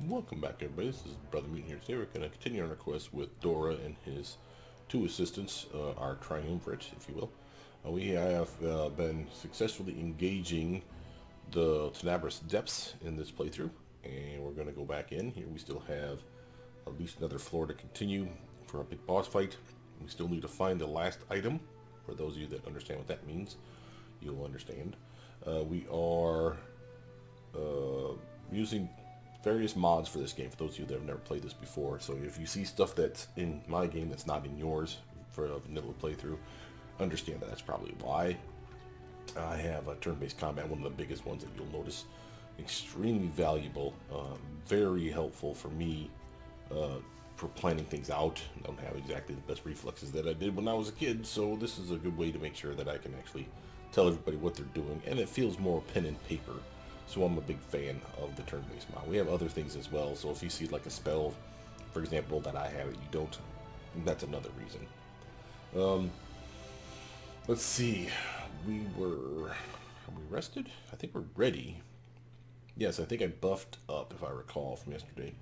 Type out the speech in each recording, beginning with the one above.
Welcome back, everybody. This is Brother Meat here. Today we're going to continue on our quest with Dora and his two assistants, our Triumvirate, if you will. We have been successfully engaging the Tenebris depths in this playthrough, and we're going to go back in. Here we still have at least another floor to continue for a big boss fight. We still need to find the last item. For those of you that understand what that means, you'll understand. We are using various mods for this game, for those of you that have never played this before. So if you see stuff that's in my game that's not in yours for a vanilla playthrough, understand that that's probably why. I have a turn-based combat, one of the biggest ones that you'll notice. Extremely valuable, very helpful for me for planning things out. I don't have exactly the best reflexes that I did when I was a kid, so this is a good way to make sure that I can actually tell everybody what they're doing, and it feels more pen and paper. So I'm a big fan of the turn-based mod. We have other things as well, so if you see like a spell, for example, that I have that you don't, that's another reason. Let's see, are we rested? I think we're ready. Yes, I think I buffed up, if I recall from yesterday.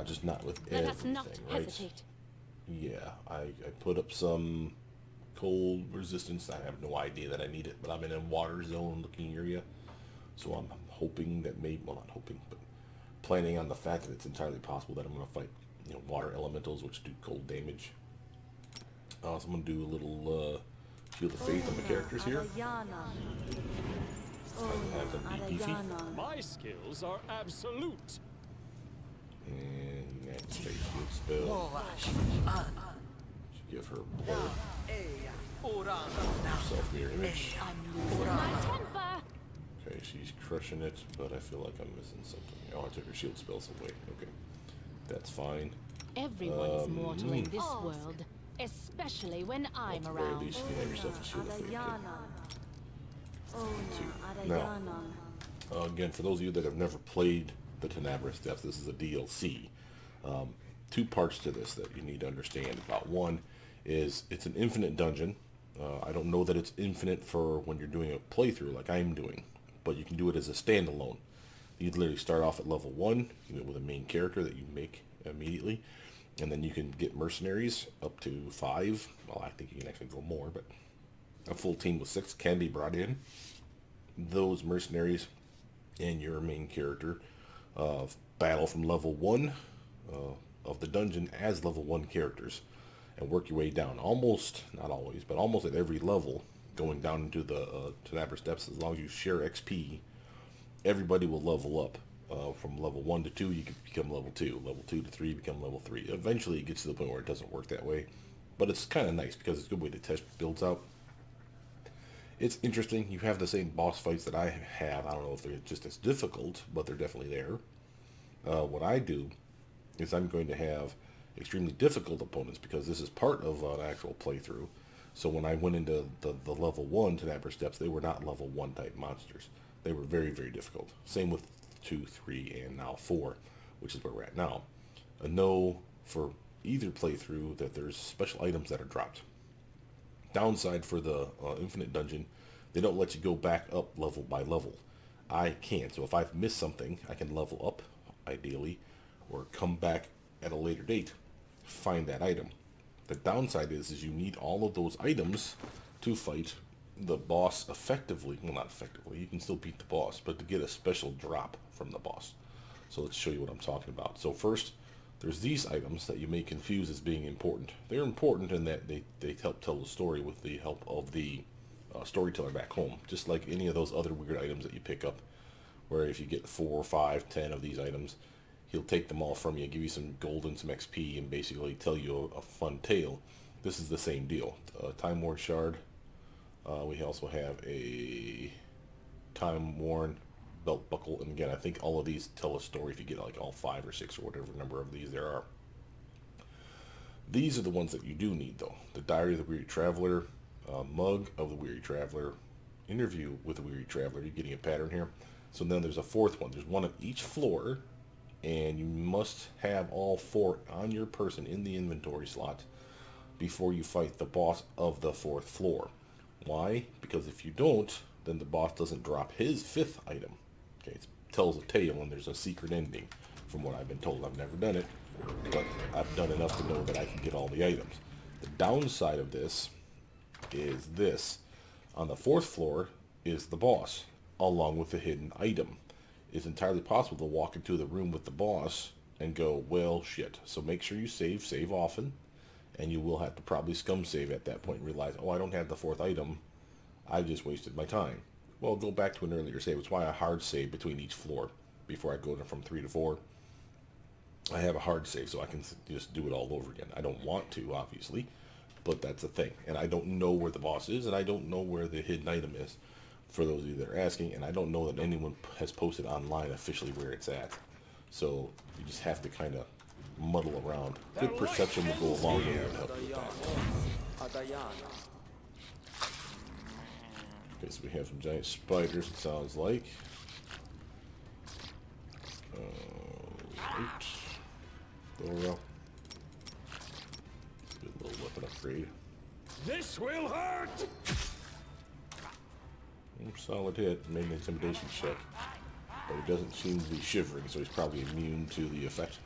Just not with Let everything, us not right? hesitate. Yeah, I put up some cold resistance. I have no idea that I need it, but I'm in a water zone looking area. So I'm hoping that maybe, well, not hoping, but planning on the fact that it's entirely possible that I'm going to fight, water elementals, which do cold damage. So I'm going to do a little Shield of Faith on the characters here. I have them be beefy. My skills are absolute. And activate Shield spell. Should give her blood. Self-mirror image. My temper. Okay, she's crushing it, but I feel like I'm missing something. Oh, I took her shield spells away. Okay, that's fine. Everyone is mortal in this world, especially when I'm At the very around. least, you can have yourself a shield of faith kit. Now, again, for those of you that have never played the Tenebris Depths, this is a DLC. Two parts to this that you need to understand about. One is it's an infinite dungeon. I don't know that it's infinite for when you're doing a playthrough like I'm doing, but you can do it as a standalone. You literally start off at level 1 with a main character that you make immediately, and then you can get mercenaries up to 5. Well, I think you can actually go more, but a full team with 6 can be brought in. Those mercenaries and your main character battle from level 1 of the dungeon as level 1 characters and work your way down. Almost, not always, but almost at every level, going down into the Tenebris Depths, as long as you share XP, everybody will level up. From level 1 to 2, you can become level 2. Level 2 to 3, become level 3. Eventually, it gets to the point where it doesn't work that way. But it's kind of nice because it's a good way to test builds out. It's interesting. You have the same boss fights that I have. I don't know if they're just as difficult, but they're definitely there. What I do is I'm going to have extremely difficult opponents because this is part of an actual playthrough. So when I went into the level 1 Tenebris Depths, they were not level 1 type monsters. They were very, very difficult. Same with 2, 3, and now 4, which is where we're at now. Know for either playthrough that there's special items that are dropped. Downside for the Infinite Dungeon, they don't let you go back up level by level. I can. So if I've missed something, I can level up, ideally, or come back at a later date, find that item. The downside is you need all of those items to fight the boss effectively. Well, not effectively, you can still beat the boss, but to get a special drop from the boss. So let's show you what I'm talking about. So first, there's these items that you may confuse as being important. They're important in that they help tell the story with the help of the storyteller back home, just like any of those other weird items that you pick up, where if you get 4, 5, 10 of these items, he'll take them all from you, give you some gold and some XP, and basically tell you a fun tale. This is the same deal. Time Worn Shard. We also have a Time Worn Belt Buckle, and again, I think all of these tell a story if you get like all 5 or 6 or whatever number of these there are. These are the ones that you do need, though. The Diary of the Weary Traveler, Mug of the Weary Traveler, Interview with the Weary Traveler. You're getting a pattern here. So then there's a fourth one. There's one on each floor, and you must have all 4 on your person in the inventory slot before you fight the boss of the 4th floor. Why? Because if you don't, then the boss doesn't drop his 5th item. Okay, it tells a tale and there's a secret ending from what I've been told. I've never done it, but I've done enough to know that I can get all the items. The downside of this is this. On the 4th floor is the boss, along with the hidden item. It's entirely possible to walk into the room with the boss and go, well, shit. So make sure you save often, and you will have to probably scum save at that point and realize, oh, I don't have the 4th item. I just wasted my time. Well, go back to an earlier save. It's why I hard save between each floor. Before I go from 3 to 4, I have a hard save so I can just do it all over again. I don't want to, obviously, but that's a thing. And I don't know where the boss is, and I don't know where the hidden item is, for those of you that are asking, and I don't know that anyone has posted online officially where it's at. So you just have to kind of muddle around. Good perception will go a long way to help with that. Okay, so we have some giant spiders, it sounds like. Right. Dorraj. Good little weapon upgrade. This will hurt! Solid hit. Made an intimidation check. But he doesn't seem to be shivering, so he's probably immune to the effect.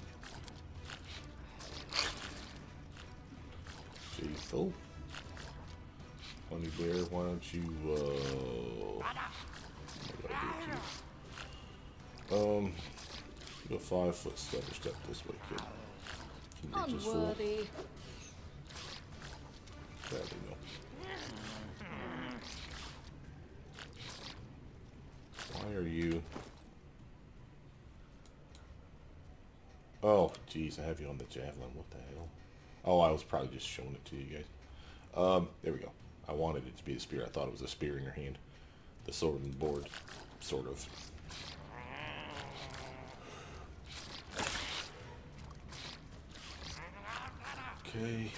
Faithful. Honey Bear, why don't you, what do I do to you? Go 5-foot step this way, kid. Can you reach us full? Unworthy. Sadly, no. Why are you? Oh, geez, I have you on the javelin. What the hell? Oh, I was probably just showing it to you guys. There we go. I wanted it to be a spear. I thought it was a spear in your hand. The sword and board, sort of. Okay.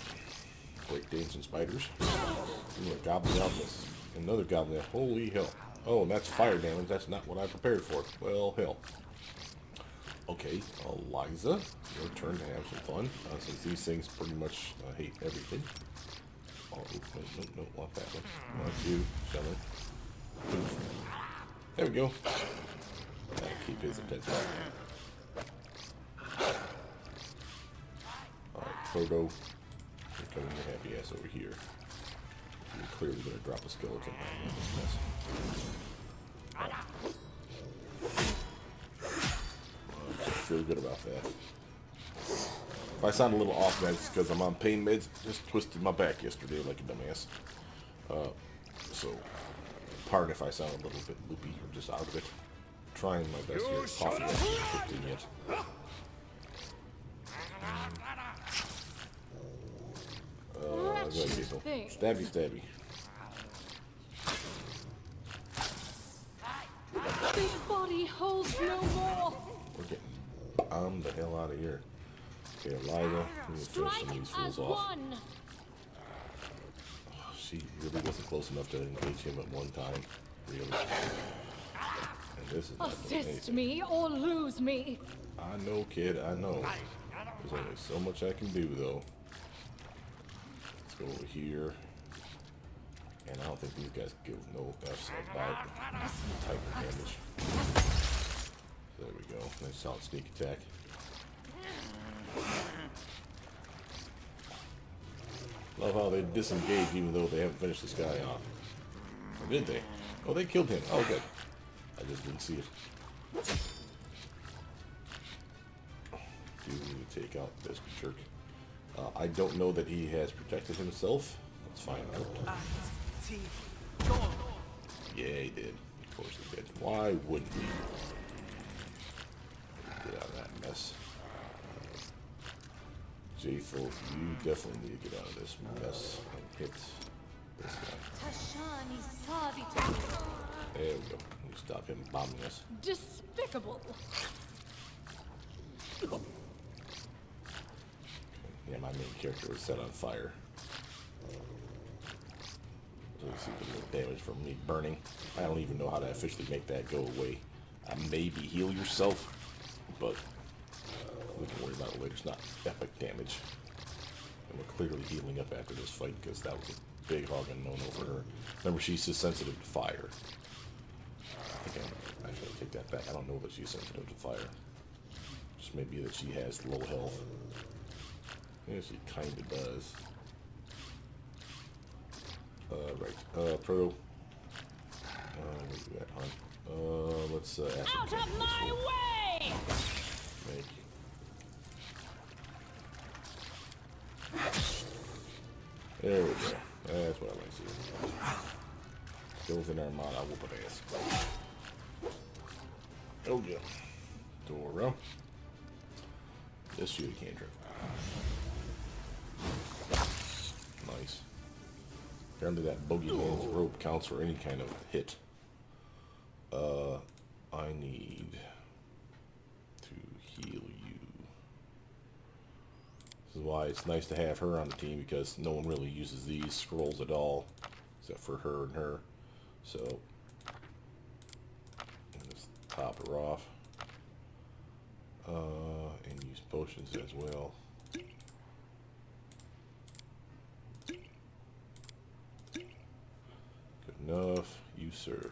Break dancing spiders. Ooh, a goblin out this. Another goblin. Holy hell. Oh, and that's fire damage. That's not what I prepared for. Well, hell. Okay, Eliza, your turn to have some fun. Since these things pretty much hate everything. Oh, no, want that one. Not you, Shelly. There we go. That'll keep his attention. Alright, Toto. You're coming your happy ass over here. You're clearly going to drop a skeleton in this mess. Right. I feel good about that. If I sound a little off, that's because I'm on pain meds. Just twisted my back yesterday like a dumbass. So, pardon if I sound a little bit loopy or just out of it. Trying my best here. Coffee hasn't kicked in yet. Stabby, stabby. This body holds no more. We're getting bombed the hell out of here. Okay, Eliza, finish some of these fools off. Oh, she really wasn't close enough to engage him at one time. Really. And this is not Assist me or lose me. I know, kid, I know. There's only so much I can do, though. Let's go over here. And I don't think these guys give no F's about type of damage. There we go. Nice solid sneak attack. Love how they disengage even though they haven't finished this guy off. Or did they? Oh, they killed him. Oh, good. I just didn't see it. Do need to take out this jerk. I don't know that he has protected himself. Let's find out. Yeah, he did. Of course he did. Why wouldn't he? Get out of that mess. J-Folk, you definitely need to get out of this mess and hit this guy. There we go. We stop him bombing us. Despicable. Okay. Yeah, my main character was set on fire. So you see the little damage from me burning. I don't even know how to officially make that go away. Maybe heal yourself, but we can worry about it later. It's not epic damage. And we're clearly healing up after this fight because that was a big hog unknown over her. Remember, she's just sensitive to fire. I think I should take that back. I don't know that she's sensitive to fire. Just maybe that she has low health. Yeah, she kind of does. Right. Pro. Where's that, hon? Let's ask Out of my way! Thank you. There we go. That's what I like to see. Go within our mod, I'll whoop an ass. Oh yeah. Dora. Let's shoot a cantrip. Nice. Apparently that bogeyman's rope counts for any kind of hit. I need to heal you. This is why it's nice to have her on the team, because no one really uses these scrolls at all, except for her and her. So, just top her off. And use potions as well. Good enough. You, sir.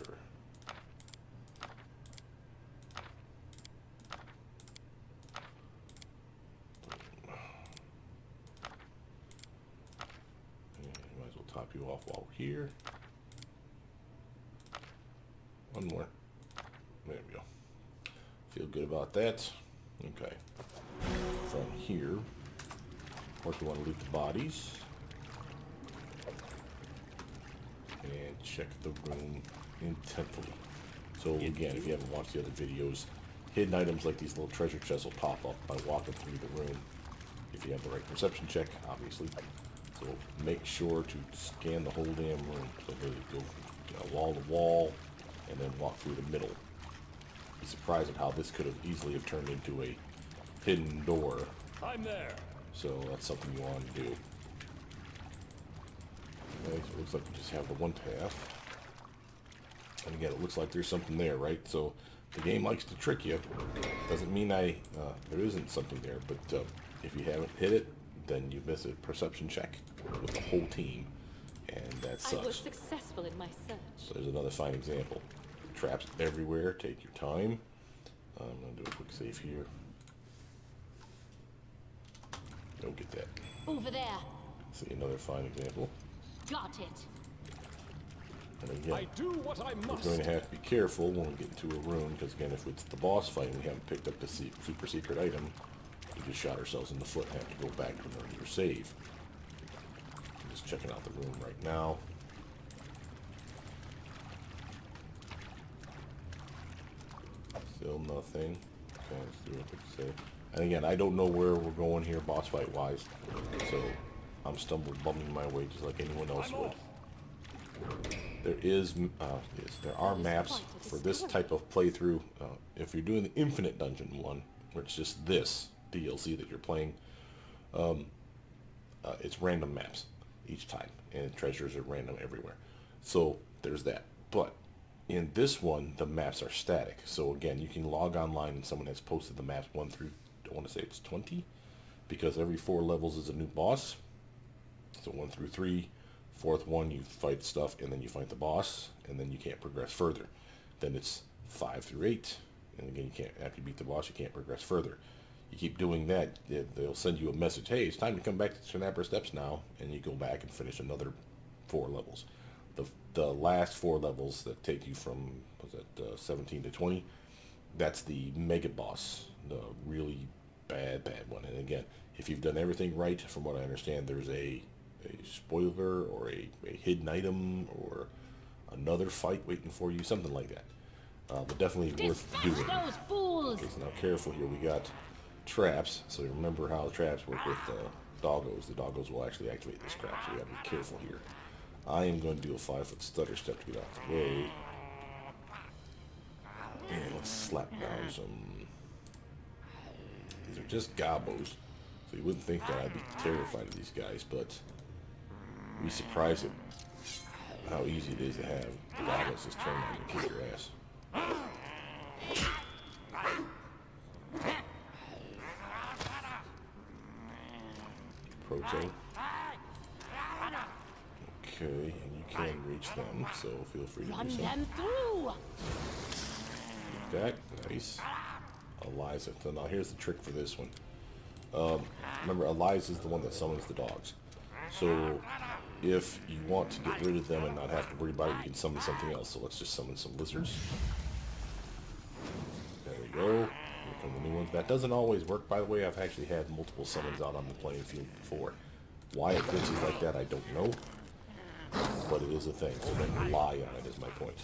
Might as well top you off while we're here. One more. There we go. Feel good about that. Okay. From here, of course, we want to loot the bodies. And check the room intently. So again, if you haven't watched the other videos, hidden items like these little treasure chests will pop up by walking through the room. If you have the right perception check, obviously. So make sure to scan the whole damn room. So really go wall to wall and then walk through the middle. Be surprised at how this could have easily have turned into a hidden door. I'm there. So that's something you want to do. Okay, so it looks like we just have the one path. And again, it looks like there's something there, right? So the game likes to trick you. Doesn't mean there isn't something there, but if you haven't hit it, then you miss a perception check with the whole team, and that sucks. I was successful in my search. So there's another fine example. Traps everywhere. Take your time. I'm gonna do a quick save here. Go get that. Over there. See another fine example. Got it. And again, I do what I we're must. going to have to be careful when we get into a room, because again, if it's the boss fight and we haven't picked up the super secret item, we just shot ourselves in the foot and have to go back to an earlier save. I'm just checking out the room right now. Still nothing. Okay, let's do a quick save. And again, I don't know where we're going here boss fight wise, so I'm bumming my way just like anyone else would. There are maps for this type of playthrough. If you're doing the infinite dungeon one, where it's just this DLC that you're playing, it's random maps each time, and treasures are random everywhere. So there's that. But in this one, the maps are static. So again, you can log online and someone has posted the maps 1 through, I want to say it's 20, because every 4 levels is a new boss. So 1 through 3. Fourth one, you fight stuff, and then you fight the boss, and then you can't progress further. Then it's 5 through 8, and again, you can't. After you beat the boss, you can't progress further. You keep doing that, they'll send you a message, hey, it's time to come back to Triumvirate Steps now, and you go back and finish another 4 levels. The last 4 levels that take you from, 17 to 20, that's the mega boss, the really bad one. And again, if you've done everything right, from what I understand, there's a spoiler or a hidden item or another fight waiting for you, something like that. But definitely worth doing. Those fools. Okay, so now careful here. We got traps. So remember how the traps work with doggos. The doggos will actually activate this trap, so we have to be careful here. I am going to do a 5-foot stutter step to get out of the way. And let's slap down some. These are just gobos, so you wouldn't think that I'd be terrified of these guys, but be surprised at how easy it is to have the goggles just turn on and kick your ass. Protein. Okay, and you can reach them, so feel free to Run do so. them through. Like that, nice. Eliza. So now here's the trick for this one. Remember, Eliza is the one that summons the dogs. So if you want to get rid of them and not have to worry about it, you can summon something else. So let's just summon some lizards. There we go. Here come the new ones. That doesn't always work, by the way. I've actually had multiple summons out on the playing field before. Why it glitches like that, I don't know. But it is a thing, so don't rely on it, is my point.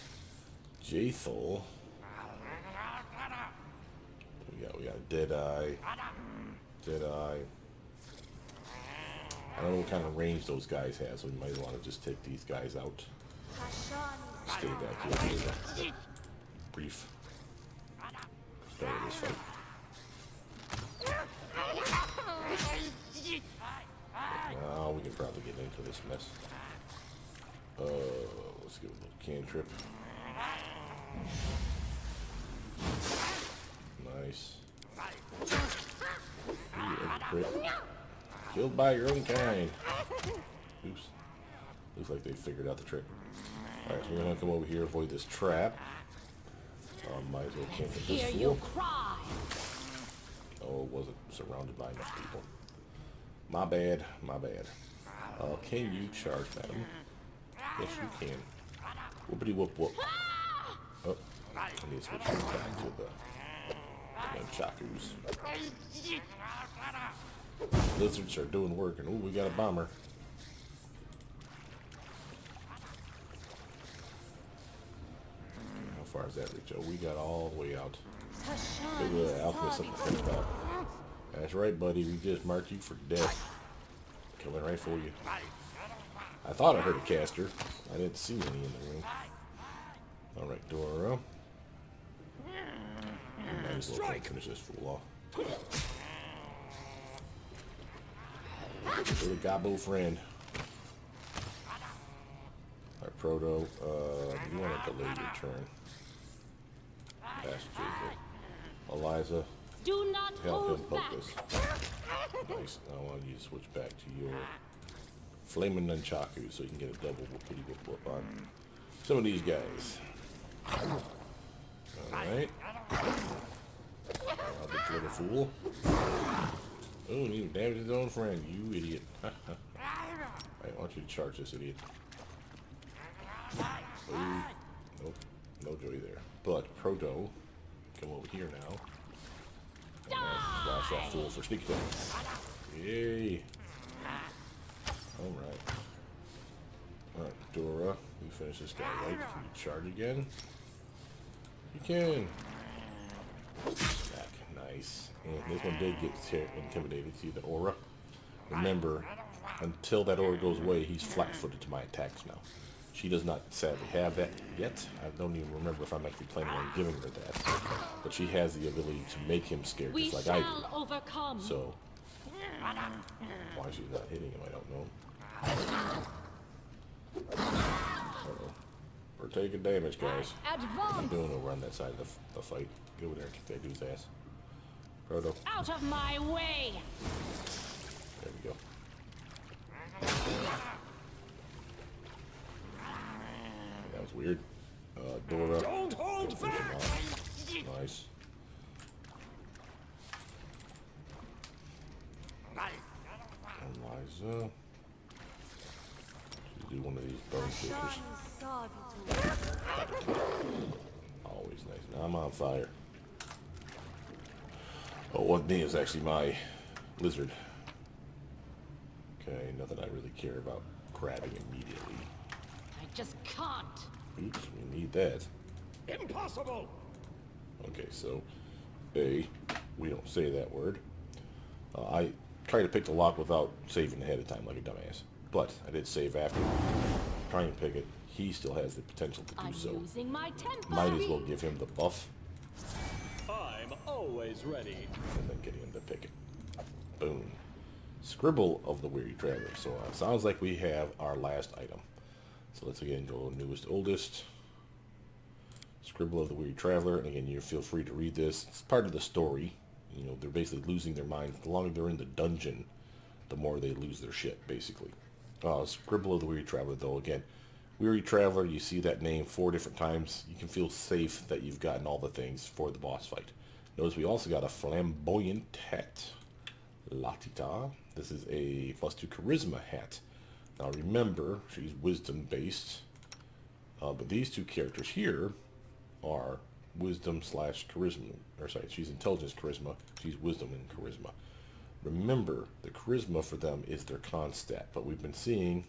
Jathal. We got Deadeye. Deadeye. I don't know what kind of range those guys have, so we might want to just take these guys out. Stay back here for that brief start of this fight. Now we can probably get into this mess. Let's give it a little cantrip. Nice. Ooh, crit. Killed by your own kind. Oops. Looks like they figured out the trick. Alright, so we're gonna come over here, avoid this trap. Might as well cancel this Hear fool. you cry. Oh, it wasn't surrounded by enough people. My bad, my bad. Can you charge, madam? Yes, you can. Whoopity whoop whoop. Oh, I need to switch back to the nunchakus. Lizards are doing work, and ooh, we got a bomber. How far is that reach? Oh, we got all the way out. Maybe the alchemist something to think about. That's right, buddy. We just marked you for death. Coming right for you. I thought I heard a caster. I didn't see any in the room. Alright, Dora. Might as well finish this fool off. Little gobbo friend. Alright, Proto. You want to delay your turn. Pass Jacob. Eliza. Do not Help him hold poke back. this. Nice. I want you to switch back to your flaming nunchaku so you can get a double whoopity whoop whoop on some of these guys. Alright. This little fool. Oh, he damaged his own friend, you idiot. I want you to charge this idiot. Oh, nope. No joy there. But Proto, come over here now. Flash that fool for sneak attack. Yay. Alright. Alright, Dora, you finish this guy right. Can you charge again? You can. Back. Nice. And this one did get intimidated. See the aura? Remember, until that aura goes away, he's flat-footed to my attacks now. She does not sadly have that yet. I don't even remember if I'm actually planning on giving her that. But she has the ability to make him scared, just like I do. Overcome. So, why she's not hitting him, I don't know. Uh-oh. We're taking damage, guys. What are you doing over on that side of the fight? Get over there and kick that dude's ass. Proto. Out of my way. There we go. That was weird. Dora. Don't hold back. Nice. Eliza. Do one of these bone kickers. Always nice. Now I'm on fire. Oh, one thing is actually my lizard. Okay, nothing I really care about grabbing immediately. I just can't. Oops, we need that. Impossible. Okay, so A, we don't say that word. I try to pick the lock without saving ahead of time like a dumbass. But I did save after trying to pick it. He still has the potential to do I'm so. losing my temper. Might as well give him the buff I'm always ready. and then get him to pick it. Boom. Scribble of the Weary Traveler. So it sounds like we have our last item. So let's again go newest, oldest. Scribble of the Weary Traveler. And again, you feel free to read this. It's part of the story. You know, they're basically losing their mind. The longer they're in the dungeon, the more they lose their shit, basically. Scribble of the Weary Traveler, though, again, Weary Traveler, you see that name 4 different times. You can feel safe that you've gotten all the things for the boss fight. Notice we also got a flamboyant hat. Latita. This is a +2 charisma hat. Now remember, she's wisdom based. But these two characters here are wisdom / charisma. Or sorry, she's intelligence charisma. She's wisdom and charisma. Remember, the charisma for them is their con stat. But we've been seeing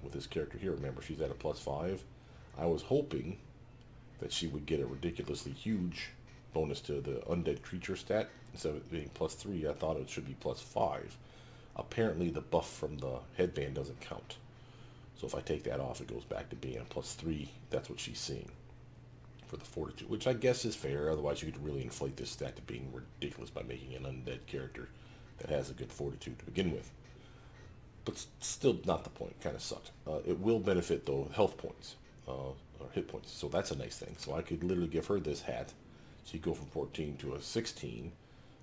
with this character here, remember, she's at a +5. I was hoping that she would get a ridiculously huge bonus to the undead creature stat. Instead of it being +3, I thought it should be +5. Apparently the buff from the headband doesn't count. So if I take that off, it goes back to being a +3. That's what she's seeing for the fortitude, which I guess is fair. Otherwise, you could really inflate this stat to being ridiculous by making an undead character that has a good fortitude to begin with. But still not the point. Kind of sucked. It will benefit, though, health points or hit points. So that's a nice thing. So I could literally give her this hat. She'd go from 14 to a 16.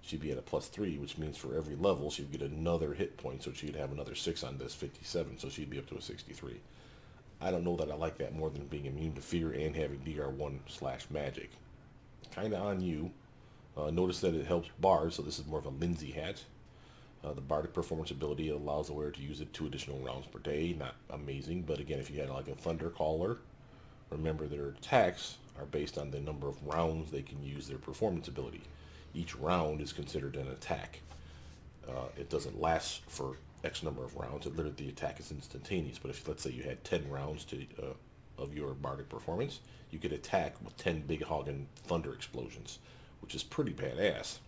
She'd be at a +3, which means for every level, she'd get another hit point. So she'd have another 6 on this, 57. So she'd be up to a 63. I don't know that I like that more than being immune to fear and having DR1/magic. Kind of on you. Notice that it helps bards, so this is more of a Lindsay hat. The bardic performance ability allows the wearer to use it 2 additional rounds per day. Not amazing, but again, if you had like a thunder caller, remember their attacks are based on the number of rounds they can use their performance ability. Each round is considered an attack. It doesn't last for X number of rounds. It literally, the attack is instantaneous. But if, let's say, you had 10 rounds of your bardic performance, you could attack with 10 big hogging thunder explosions, which is pretty badass.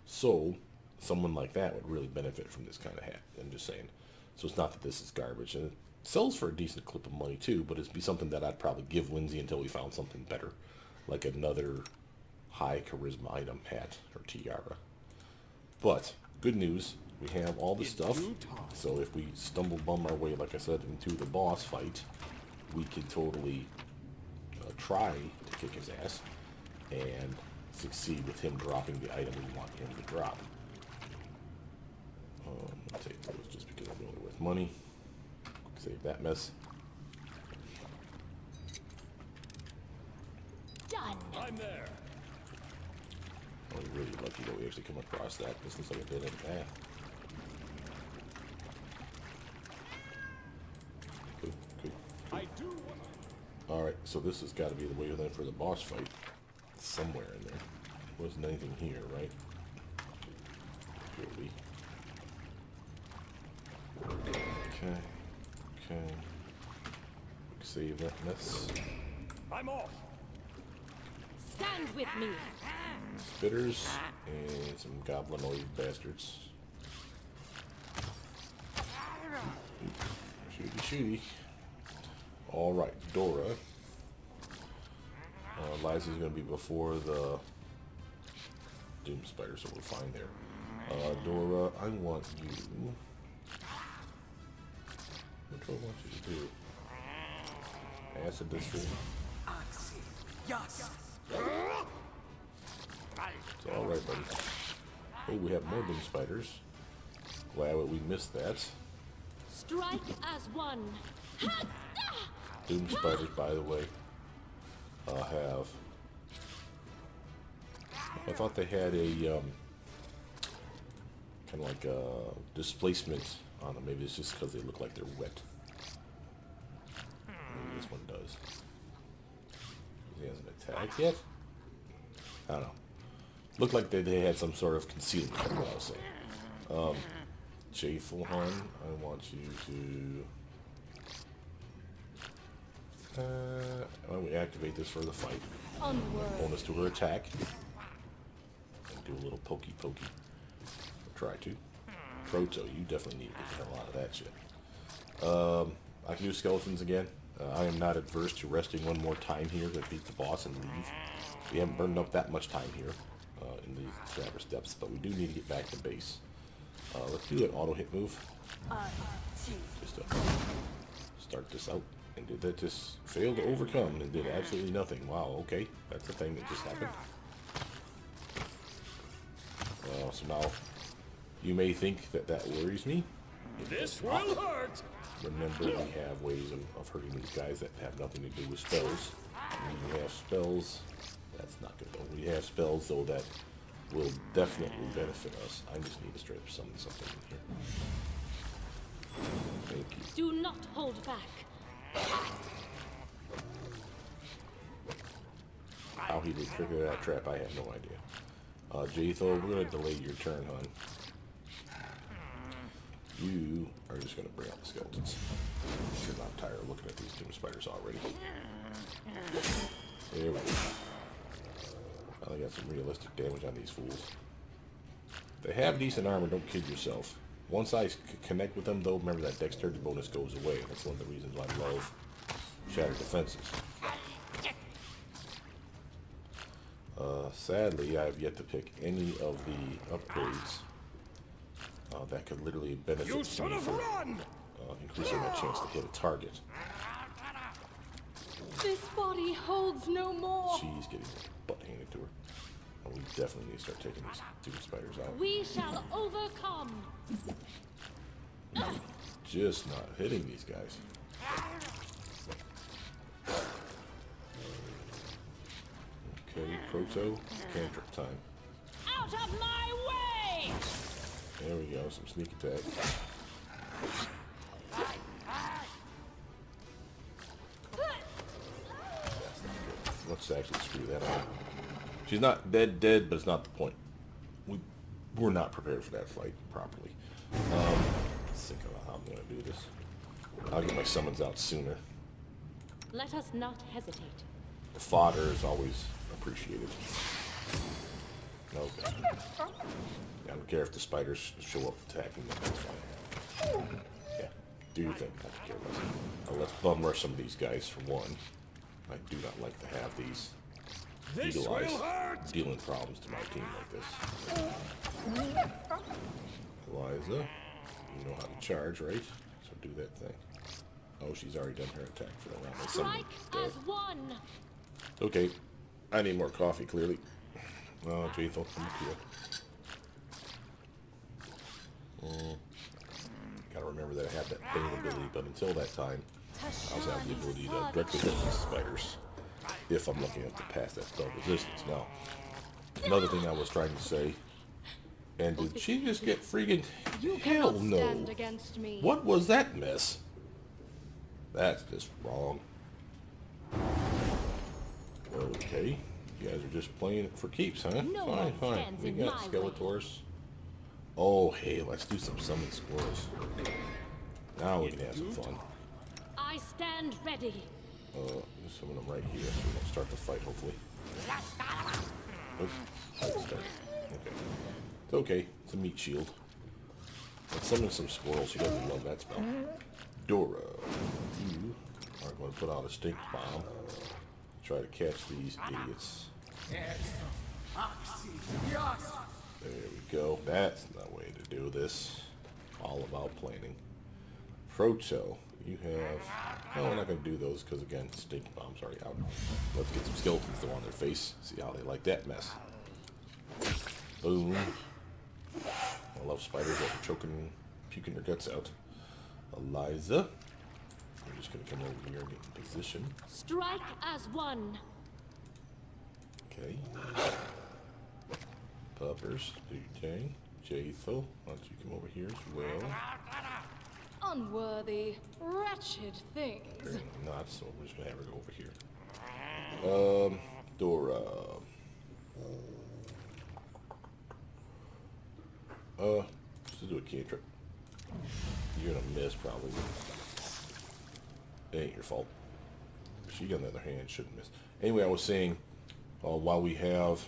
So someone like that would really benefit from this kind of hat. I'm just saying. So it's not that this is garbage, and it sells for a decent clip of money too. But it'd be something that I'd probably give Lindsay until we found something better, like another high charisma item, hat or tiara. But good news, we have all the stuff. So if we stumble bum our way, like I said, into the boss fight, we can totally try to kick his ass and succeed with him dropping the item we want him to drop. I'll take those just because I'm only worth money. Save that mess. Done. I'm there. Oh, we're really lucky that we actually come across that. This looks like a dead end path. Cool. I do. Alright, so this has got to be the way then for the boss fight. Somewhere in there. Wasn't anything here, right? Could be. Okay. Save that mess. I'm off. Stand with me. Spitters and some goblinoid bastards. Shooty. Alright, Dora. Liza's going to be before the Doom Spider, so we're fine there. Dora, I want you. What do I want you to do? Acid this thing. It's alright, buddy. Oh, we have more Doom Spiders. Glad that we missed that. Strike as one. Doom Spiders, by the way, have... I thought they had a, kind of like a displacement on them. Maybe it's just because they look like they're wet. Maybe this one does. He hasn't attacked yet? I don't know. Looked like they had some sort of concealment, that's what I was saying. Jayfulhan, I want you to... why don't we activate this for the fight? Onward. Bonus to her attack. And do a little pokey. Try to. Proto, you definitely need to get the hell out of that shit. I can do skeletons again. I am not adverse to resting one more time here to beat the boss and leave. We haven't burned up that much time here in these traverse depths, but we do need to get back to base. Let's do an auto hit move. Just to start this out. And did that just fail to overcome and did absolutely nothing. Wow, okay. That's the thing that just happened. So now, you may think that that worries me. This will hurt. Remember, we have ways of hurting these guys that have nothing to do with spells. And we have spells, that's not good though. We have spells though that will definitely benefit us. I just need to straight up summon something in here. Thank you. Do not hold back. How he would trigger that trap, I have no idea. Jatho, we're going to delay your turn, hon. You are just going to bring out the skeletons. You're not tired of looking at these doom spiders already. There we go. I got some realistic damage on these fools. They have decent armor, don't kid yourself. Once I connect with them, though, remember that dexterity bonus goes away. That's one of the reasons why I love Shattered Defenses. Sadly, I have yet to pick any of the upgrades that could literally benefit me from increasing my chance to hit a target. This body holds no more. She's getting butt handed to her. And we definitely need to start taking these doom spiders out. We shall overcome. Just not hitting these guys. Okay, Proto, cantrip time. Out of my way! There we go, some sneak attack. Let's actually screw that on. She's not dead, but it's not the point. We're not prepared for that fight properly. Let's think about how I'm going to do this. I'll get my summons out sooner. Let us not hesitate. The fodder is always appreciated. Okay. I don't care if the spiders show up attacking them, that's fine. Yeah, do your thing. I don't care less. Let's bum rush some of these guys for one. I do not like to have these eagle eyes dealing problems to my team like this. Eliza, you know how to charge, right? So do that thing. Oh, she's already done her attack for the round. Strike as one. Okay, I need more coffee, clearly. Oh, Jatho, come here. Gotta remember that I have that pain ability, but until that time, I also have the ability to directly hit these spiders if I'm lucky enough to pass that spell resistance. Now, another thing I was trying to say, and did she just get freaking... Hell no. What was that mess? That's just wrong. Okay, you guys are just playing it for keeps, huh? Fine. We got Skeletors. Oh, hey, let's do some summon squirrels. Now we can have some fun. I stand ready. There's some of them right here. So we're gonna start the fight, hopefully. Oops. Okay. It's okay. It's a meat shield. Let's summon some squirrels. You guys will love that spell. Dora, you are going to put out a stink bomb. Try to catch these idiots. There we go. That's the way to do this. All about planning. Proto, you have... Oh, we're not going to do those because, again, stink bomb's already out. Let's get some skeletons though on their face. See how they like that mess. Boom. I love spiders that are puking their guts out. Eliza, I'm just going to come over here and get in position. Strike as one. Okay. Puppers, do your thing. Jatho, why don't you come over here as well? Unworthy, wretched things. Apparently not, so we're just going to have her go over here. Dora. Let's do a cantrip. You're going to miss, probably. It ain't your fault. She, on the other hand, shouldn't miss. Anyway, I was saying, while we have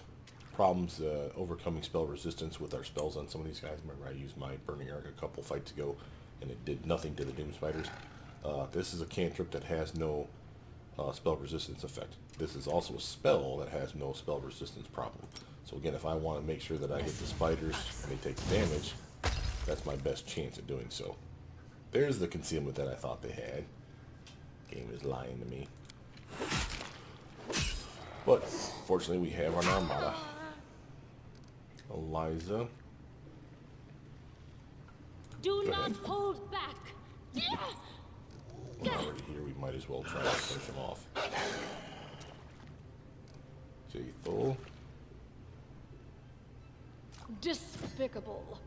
problems overcoming spell resistance with our spells on some of these guys, remember I used my Burning Arc a couple fights ago, and it did nothing to the Doom Spiders. This is a cantrip that has no spell resistance effect. This is also a spell that has no spell resistance problem. So again, if I want to make sure that I hit the spiders and they take damage, that's my best chance at doing so. There's the concealment that I thought they had. Game is lying to me. But fortunately, we have an armada. Eliza. Do not hold back. We're already here. We might as well try to finish him off. Jatho. Despicable.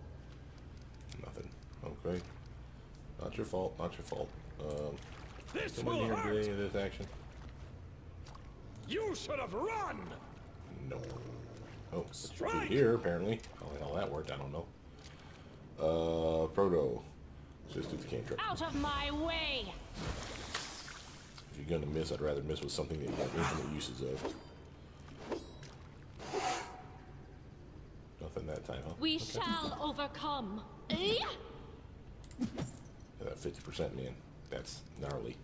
Nothing. Okay. Not your fault. Not your fault. This Someone will here hurt. did any of this action? You should have run. No. Oh, but you Strike. could here apparently. How the hell that worked? I don't know. Proto. Let's just do the cantrip. Out of my way! If you're gonna miss, I'd rather miss with something that you have infinite uses of. Nothing that time, huh? We shall overcome. Yeah, that 50%, man. That's gnarly.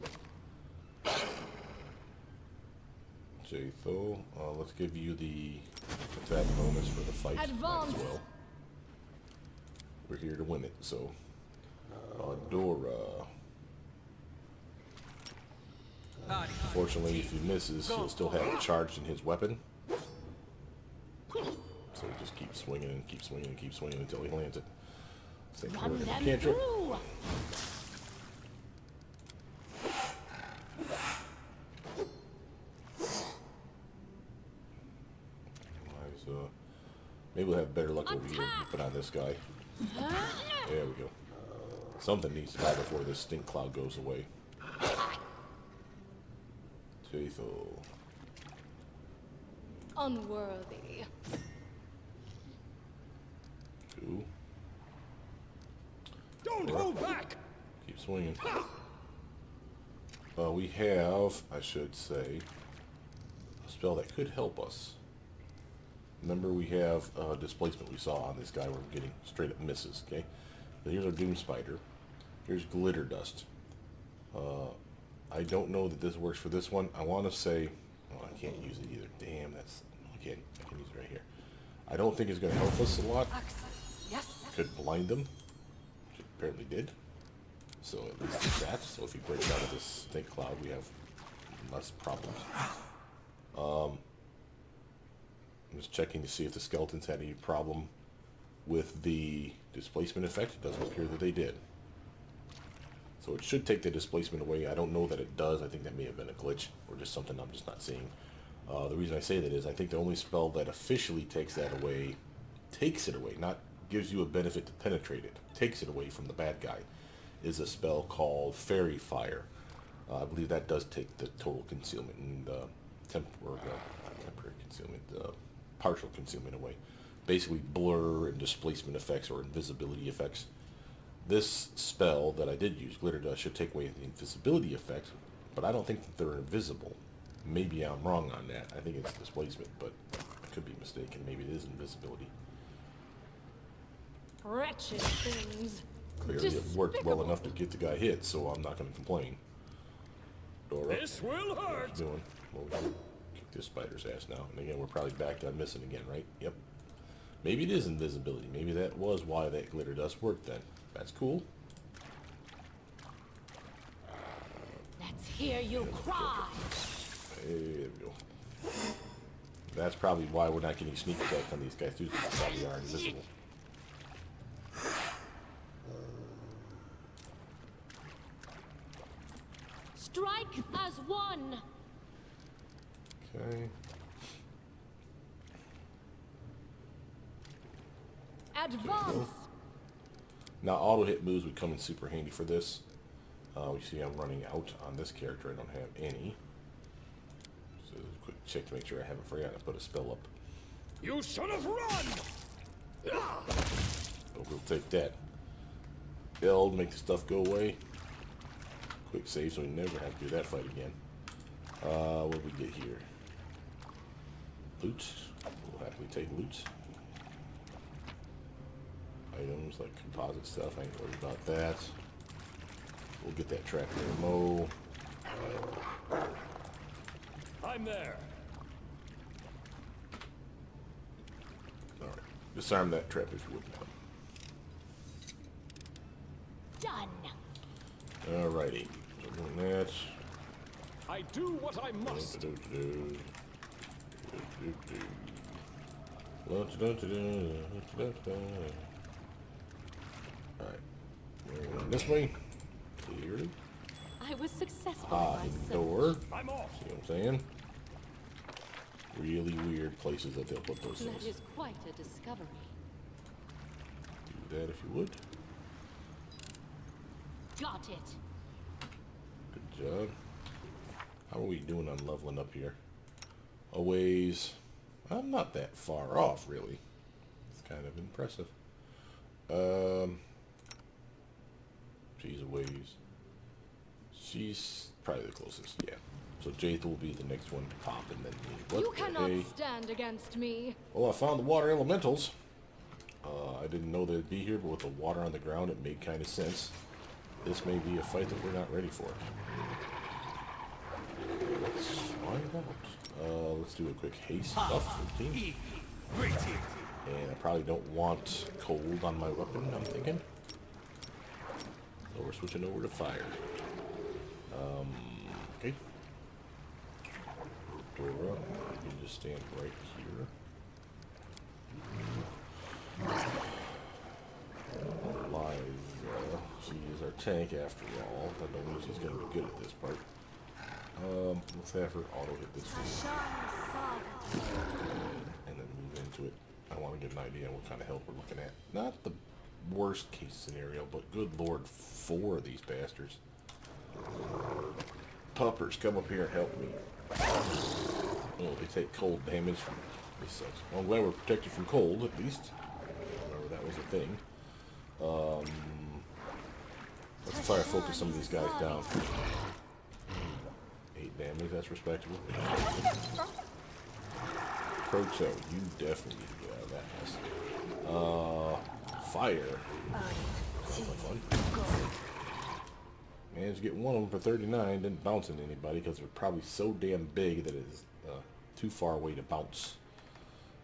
Jatho, let's give you the attack bonus for the fight. Might as Advance. well. We're here to win it, so. Dorraj. Fortunately, if he misses, he'll still have it charged in his weapon. So he just keeps swinging and keep swinging and keep swinging until he lands it. Same Run with them cantrip. through! Maybe we'll have better luck over here when we put on this guy. There we go. Something needs to die before this stink cloud goes away. Jatho. Unworthy. 2. Don't hold back. Keep swinging. We have, I should say, a spell that could help us. Remember, we have displacement we saw on this guy. We're getting straight up misses, okay? So here's our Doom Spider. Here's Glitter Dust. I don't know that this works for this one. I want to say... Oh, I can't use it either. Damn, that's... I can use it right here. I don't think it's going to help us a lot. Yes. Could blind them, which it apparently did. So at least it's that. So if he breaks out of this stink cloud, we have less problems. I'm just checking to see if the skeletons had any problem with the displacement effect. It doesn't appear that they did. So it should take the displacement away. I don't know that it does. I think that may have been a glitch or just something I'm just not seeing. The reason I say that is I think the only spell that officially takes that away, takes it away, not gives you a benefit to penetrate it, takes it away from the bad guy, is a spell called Fairy Fire. I believe that does take the total concealment and temporary concealment, partial concealment away. Basically blur and displacement effects or invisibility effects. This spell that I did use, Glitter Dust, should take away the invisibility effect, but I don't think that they're invisible. Maybe I'm wrong on that. I think it's displacement, but I could be mistaken. Maybe it is invisibility. Wretched things. Clearly it worked well enough to get the guy hit, so I'm not going to complain. Dorraj, This will what hurt. you doing? Well, we'll kick this spider's ass now. And again, we're probably back to missing again, right? Yep. Maybe it is invisibility. Maybe that was why that Glitter Dust worked then. That's cool. Let's hear you cry. There we go. That's probably why we're not getting sneak attack on these guys too. They probably are invisible. Strike as one. Okay. Advance. Now auto hit moves would come in super handy for this. You see I'm running out on this character. I don't have any. So quick check to make sure I haven't forgotten to put a spell up. You should have run. Oh, we'll take that. Build, make the stuff go away. Quick save so we never have to do that fight again. What do we get here? Loot. We'll happily take loot. Items like composite stuff. I ain't worried about that. We'll get that tractor ammo. I'm there. Alright. Disarm that trap if you would now. Done. Alrighty. So doing that. I do what I must. Alright. We're going this way. Clearly. I was successful Ah, in my hidden search. door. I'm off. See what I'm saying? Really weird places that they'll put those That things. is quite a discovery. that if you would. Got it. Good job. How are we doing on leveling up here? A ways. I'm not that far off, really. It's kind of impressive. She's a ways. She's probably the closest, yeah. So Jade will be the next one to pop, and then me. What You cannot the hey? stand against me. Well, I found the water elementals. I didn't know they'd be here, but with the water on the ground, it made kind of sense. This may be a fight that we're not ready for. Let's find out. Let's do a quick haste buff for the team. And I probably don't want cold on my weapon, I'm thinking. So we're switching over to fire. Okay. Dora, you can just stand right here. Liza, she is our tank after all. I don't know if she's going to be good at this part. Let's have her auto hit this one. And then move into it. I want to get an idea on what kind of help we're looking at. Not the worst case scenario, but good lord, 4 of these bastards. Puppers, come up here and help me. Oh, they take cold damage from this sucks. Well, I'm glad we're protected from cold, at least. Remember that was a thing. Let's fire focus some of these guys down. 8 damage, that's respectable. Proto, you definitely need to get out of that mess. Fire. That's not fun. Managed to get one of them for 39, didn't bounce into anybody because they're probably so damn big that it's too far away to bounce.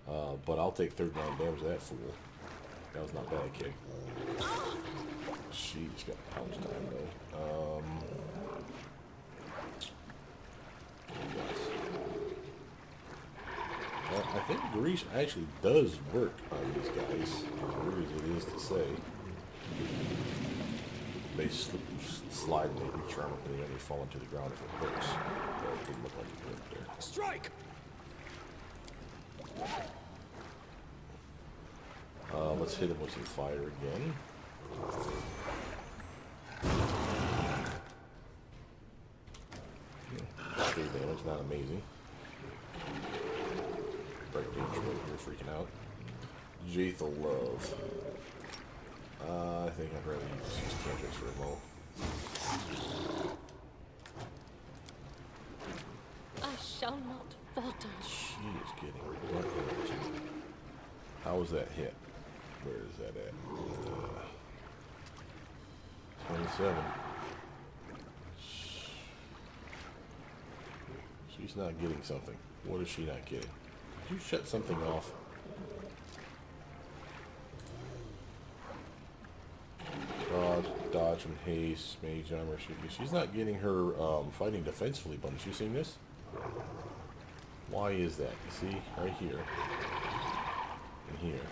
But I'll take 39 damage to that fool. That was not bad, kid. She's got pounce time though. I think Dorraj actually does work on these guys, as weird as it is to say. They slip and slide and they reach around and they fall into the ground if it hurts. But it didn't look like it hurt there. Strike! Let's hit him with some fire again. Yeah, 3 damage, not amazing. Break damage right here, freaking out. Jathal Love. I think I'd rather use cantrips for a moment. I shall not falter. She is getting her butt hit. How was that hit? Where is that at? 27. She's not getting something. What is she not getting? Did you shut something off? Dodge and haste, mage armor. She's not getting her fighting defensively buttons. You seen this? Why is that? You see, right here and here.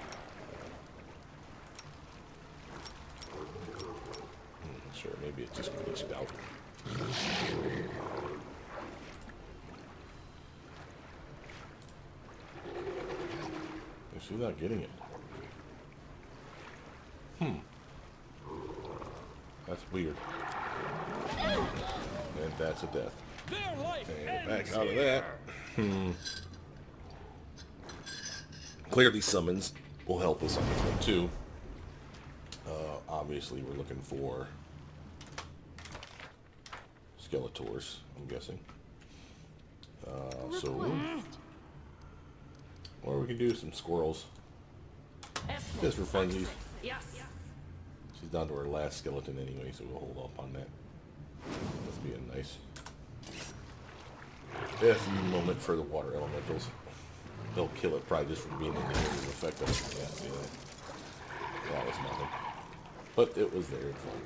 Sure, maybe it just glitched out. She's not getting it. That's weird. And that's a death. Their life And ends back out of here. that. Clearly summons will help us on this one too. Obviously we're looking for Skeletors, I'm guessing. Or we can do some squirrels. Just for funsies. Yes. She's down to her last skeleton anyway, so we'll hold off on that. Must be a nice FU moment for the water elementals. They'll kill it probably just from being in the area of effect of it. Yeah, see that? That was nothing. But it was very fun.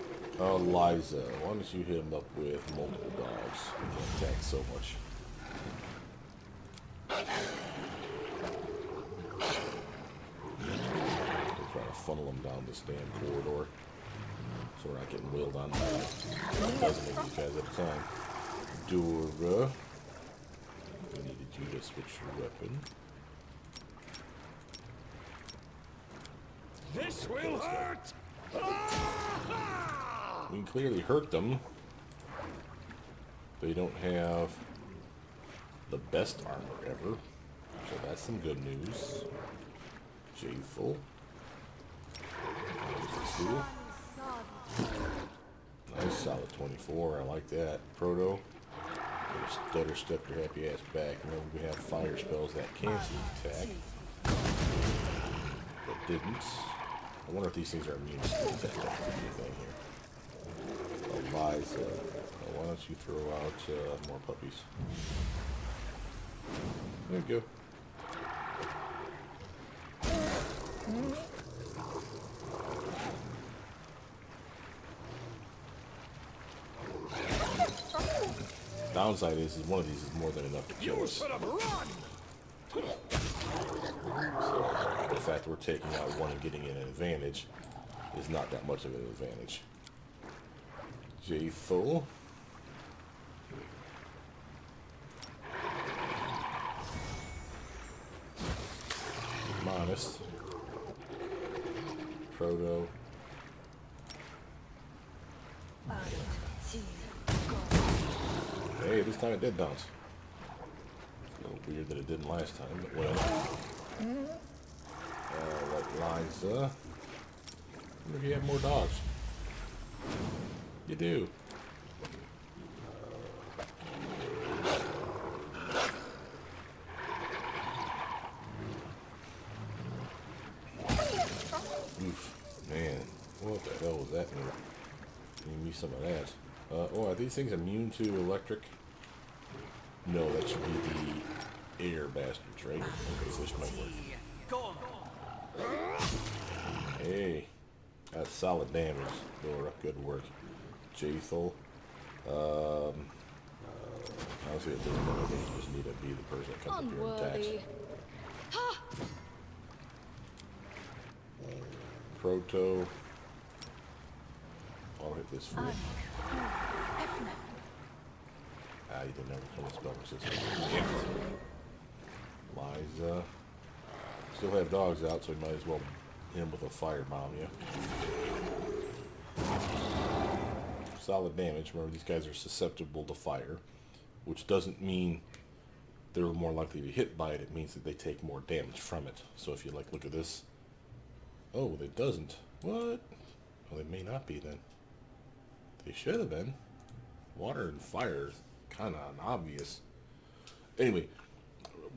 Liza, why don't you hit him up with multiple dogs? He can't attack so much. We're trying to funnel them down this damn corridor. So we're not getting wheeled on by a dozen of these guys at a time. Dora. We needed you to switch your weapon. This will hurt! Ah! We can clearly hurt them. They don't have the best armor ever. So that's some good news. J-Full. Nice solid 24. I like that. Proto. Stutter step your happy ass back. Remember we have fire spells that cancel attack. But didn't. I wonder if these things are immune to attack. That could be a thing here. Eliza. Why don't you throw out more puppies? There you go. Downside is one of these is more than enough to kill You us. should have run! So the fact we're taking out one and getting an advantage is not that much of an advantage. J full. Modest. Proto. Hey, this time it did bounce. A little weird that it didn't last time, but well. Like Liza. I wonder if you have more dogs. You do. Oof. Man, what the hell was that mean? Give me some of that. Oh, are these things immune to electric? No, that should be the air bastards, right? Okay, this might work. Hey, that's solid damage, Dora. Good work. Jathel. Honestly, at this point, I think you just need to be the person that comes up here and attacks. Proto. I'll hit this fool. Ah, you didn't ever kill the spell resistance. Liza. Still have dogs out, so we might as well hit him with a firebomb, yeah. Solid damage. Remember, these guys are susceptible to fire, which doesn't mean they're more likely to be hit by it. It means that they take more damage from it. So if you like, look at this. Oh, it doesn't. What? Well, they may not be then. They should have been. Water and fire is kind of obvious. Anyway,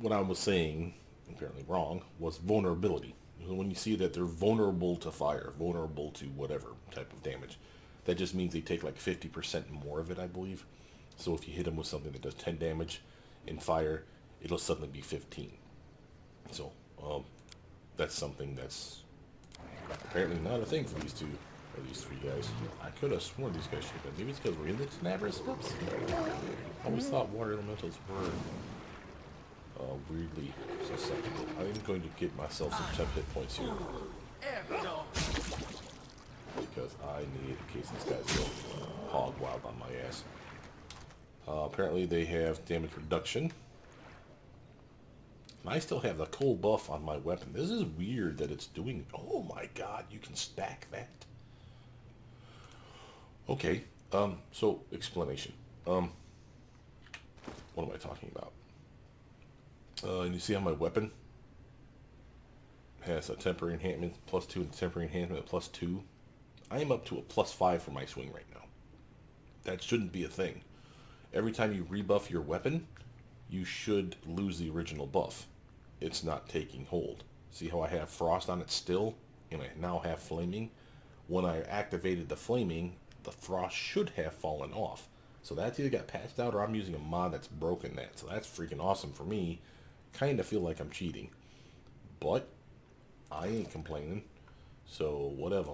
what I was saying, apparently wrong, was vulnerability. When you see that they're vulnerable to fire, vulnerable to whatever type of damage, that just means they take like 50% more of it, I believe. So if you hit them with something that does 10 damage in fire, it'll suddenly be 15. So that's something that's apparently not a thing for these two, or these three guys. I could have sworn these guys should have been. Maybe it's because we're in the Tenebris. Whoops. I always thought water elementals were weirdly susceptible. I'm going to get myself some temp hit points here. Because I need, in case these guys go hog wild on my ass. Apparently they have damage reduction. I still have the cold buff on my weapon. This is weird that it's doing... Oh my god, you can stack that. Okay, so explanation. What am I talking about? And you see how my weapon has a temporary enhancement +2 and temporary enhancement +2. I am up to a +5 for my swing right now. That shouldn't be a thing. Every time you rebuff your weapon, you should lose the original buff. It's not taking hold. See how I have frost on it still, and I now have flaming? When I activated the flaming, the frost should have fallen off. So that's either got patched out or I'm using a mod that's broken that. So that's freaking awesome for me. Kind of feel like I'm cheating. But I ain't complaining. So whatever.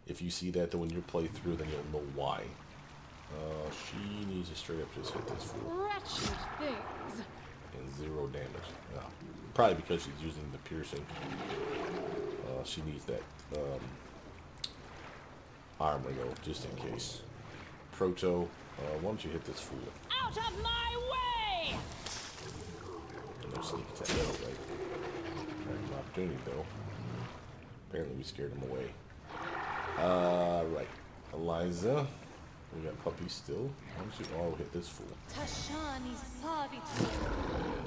If you see that when you play through, then you'll know why. She needs to straight up just hit this fool. Wretched things. And 0 damage. Yeah. Probably because she's using the piercing. She needs that armor though, just in case. Proto, why don't you hit this fool? Out of my way! No sneak attack, right? An opportunity though. Apparently we scared him away. Right. Eliza. We got puppies still. Why don't you all hit this fool? Tashani Savit.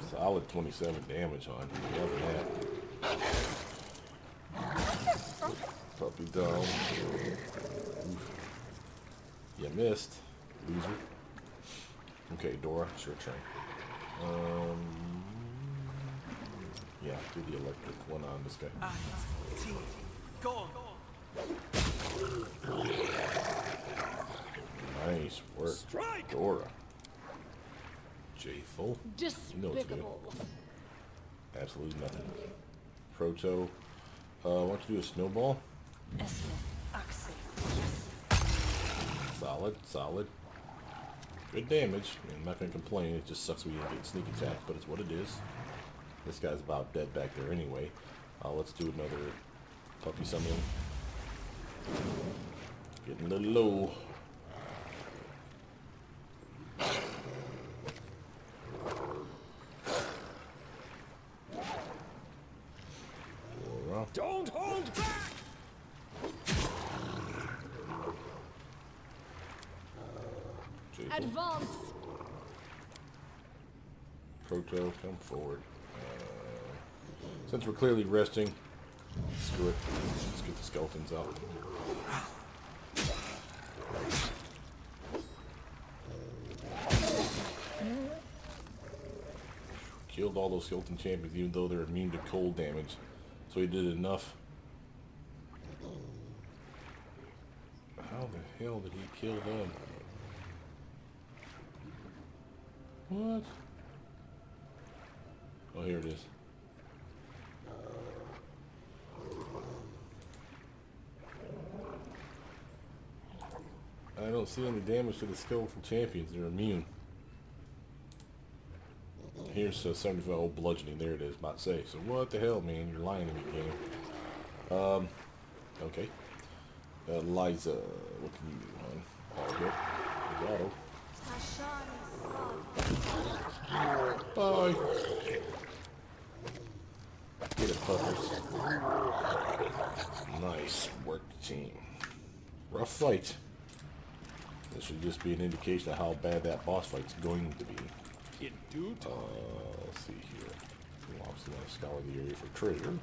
Solid 27 damage on. Love that. Puppy down. Oof. You missed, loser. Okay, Dora, it's your turn. Yeah, do the electric one on this guy. Go on. Nice work, Strike! Dora. J-Full. Despicable. Absolutely nothing. Proto. Why don't you do a snowball? Solid, solid. Good damage. I'm not going to complain. It just sucks we didn't get sneak attack, but it's what it is. This guy's about dead back there anyway. Let's do another puppy summon. Getting a little low. Don't hold back! Advance. Proto, come forward. Since we're clearly resting, screw it. Let's get the skeletons out. Killed all those skeleton champions, even though they're immune to cold damage. So he did enough. How the hell did he kill them? What? Oh, here it is. I don't see any damage to the skeletal champions. They're immune. Here's 75 old bludgeoning. There it is. About to say. So what the hell, man? You're lying to me, game. Okay. Eliza, what can you do, hon? All good. Good auto. Bye. Get it, puppers. Nice work, team. Rough fight. This should just be an indication of how bad that boss fight's going to be. In due time. Let's see here. We obviously want to scour the area for treasure.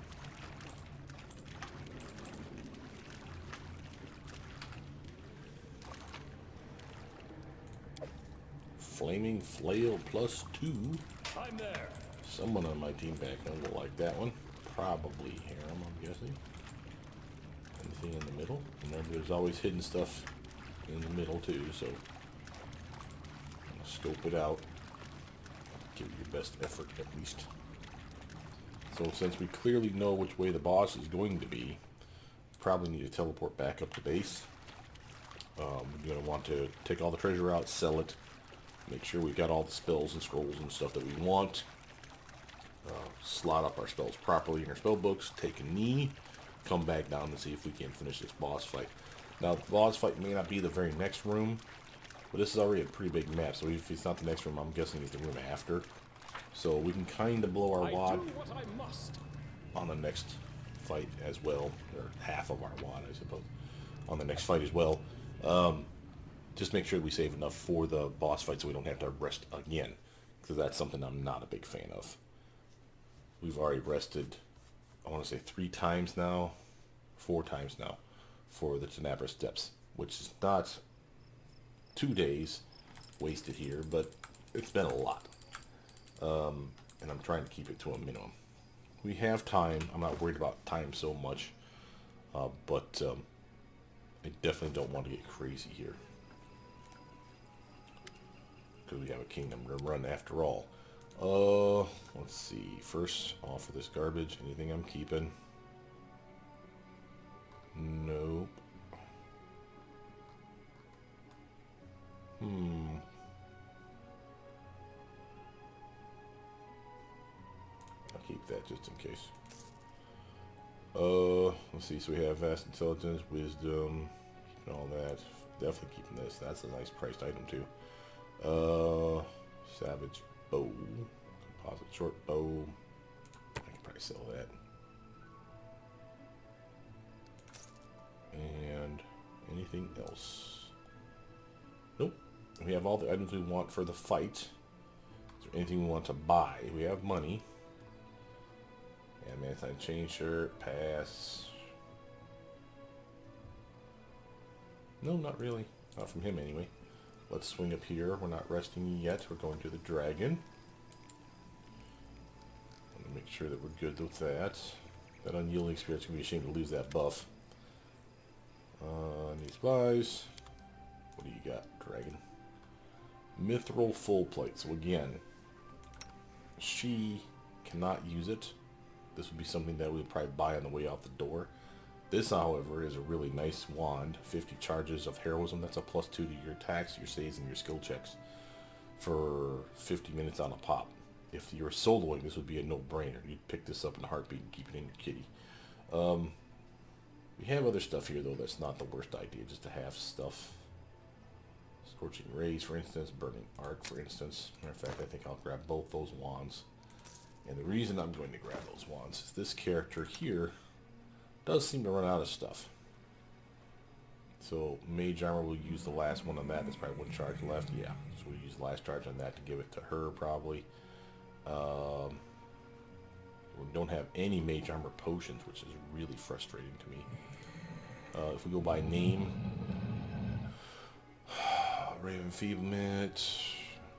Flaming Flail +2. I'm there. Someone on my team back home will like that one. Probably Harem, I'm guessing. Anything in the middle? Remember, there's always hidden stuff in the middle too, so scope it out. Give it your best effort at least. So since we clearly know which way the boss is going to be, probably need to teleport back up to base. We're going to want to take all the treasure out, sell it, make sure we've got all the spells and scrolls and stuff that we want. Slot up our spells properly in our spell books, take a knee, come back down and see if we can finish this boss fight. Now, the boss fight may not be the very next room, but this is already a pretty big map, so if it's not the next room, I'm guessing it's the room after. So we can kind of blow our wad on the next fight as well, or half of our wad, I suppose, on the next fight as well. Just make sure we save enough for the boss fight so we don't have to rest again, because that's something I'm not a big fan of. We've already rested, I want to say 4 times now, for the Tenebris Steps, which is not 2 days wasted here, but it's been a lot. And I'm trying to keep it to a minimum. We have time. I'm not worried about time so much, but I definitely don't want to get crazy here, because we have a kingdom to run after all. Let's see. First, off of this garbage. Anything I'm keeping? Nope. I'll keep that just in case. Let's see. So we have vast intelligence, wisdom, and all that. Definitely keeping this. That's a nice priced item too. Savage bow, composite short bow. I can probably sell that. Anything else? Nope. We have all the items we want for the fight. Is there anything we want to buy? We have money. And man, chain shirt, pass. No, not really. Not from him anyway. Let's swing up here. We're not resting yet. We're going to the dragon. Want to make sure that we're good with that. That unyielding spirit's going to be ashamed to lose that buff. Need supplies. What do you got, dragon? Mithril full plate. So again, she cannot use it. This would be something that we would probably buy on the way out the door. This, however, is a really nice wand. 50 charges of heroism. That's a +2 to your attacks, your saves, and your skill checks for 50 minutes on a pop. If you're soloing, this would be a no-brainer. You'd pick this up in a heartbeat and keep it in your kitty. We have other stuff here, though. That's not the worst idea, just to have stuff. Scorching Rays, for instance. Burning Arc, for instance. Matter of fact, I think I'll grab both those wands. And the reason I'm going to grab those wands is this character here does seem to run out of stuff. So Mage Armor will use the last one on that. There's probably one charge left. Yeah, so we'll use the last charge on that to give it to her probably. We don't have any Mage Armor potions, which is really frustrating to me. If we go by name, Raven Enfeeblement,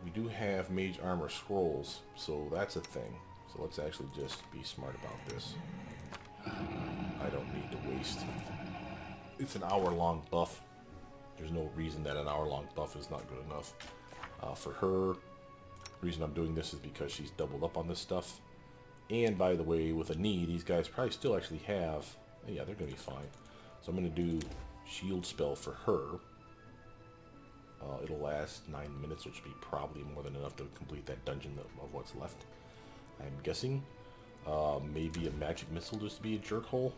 we do have Mage Armor scrolls, so that's a thing. So let's actually just be smart about this. I don't need to waste. It's an hour-long buff. There's no reason that an hour-long buff is not good enough. For her, the reason I'm doing this is because she's doubled up on this stuff. And by the way, with a knee, these guys probably still actually have... Yeah, they're going to be fine. So I'm going to do shield spell for her. It'll last 9 minutes, which will be probably more than enough to complete that dungeon of what's left. I'm guessing. Maybe a magic missile just to be a jerk hole.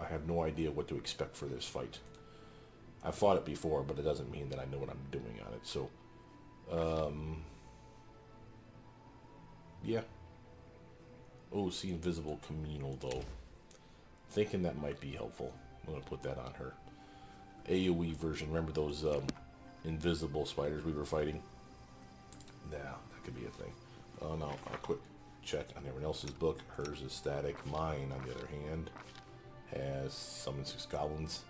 I have no idea what to expect for this fight. I've fought it before, but it doesn't mean that I know what I'm doing on it. So, yeah. Oh, see invisible communal though. Thinking that might be helpful. I'm gonna put that on her. AoE version. Remember those invisible spiders we were fighting? Yeah, that could be a thing. Oh no, a quick check on everyone else's book. Hers is static. Mine, on the other hand, has summon 6 goblins.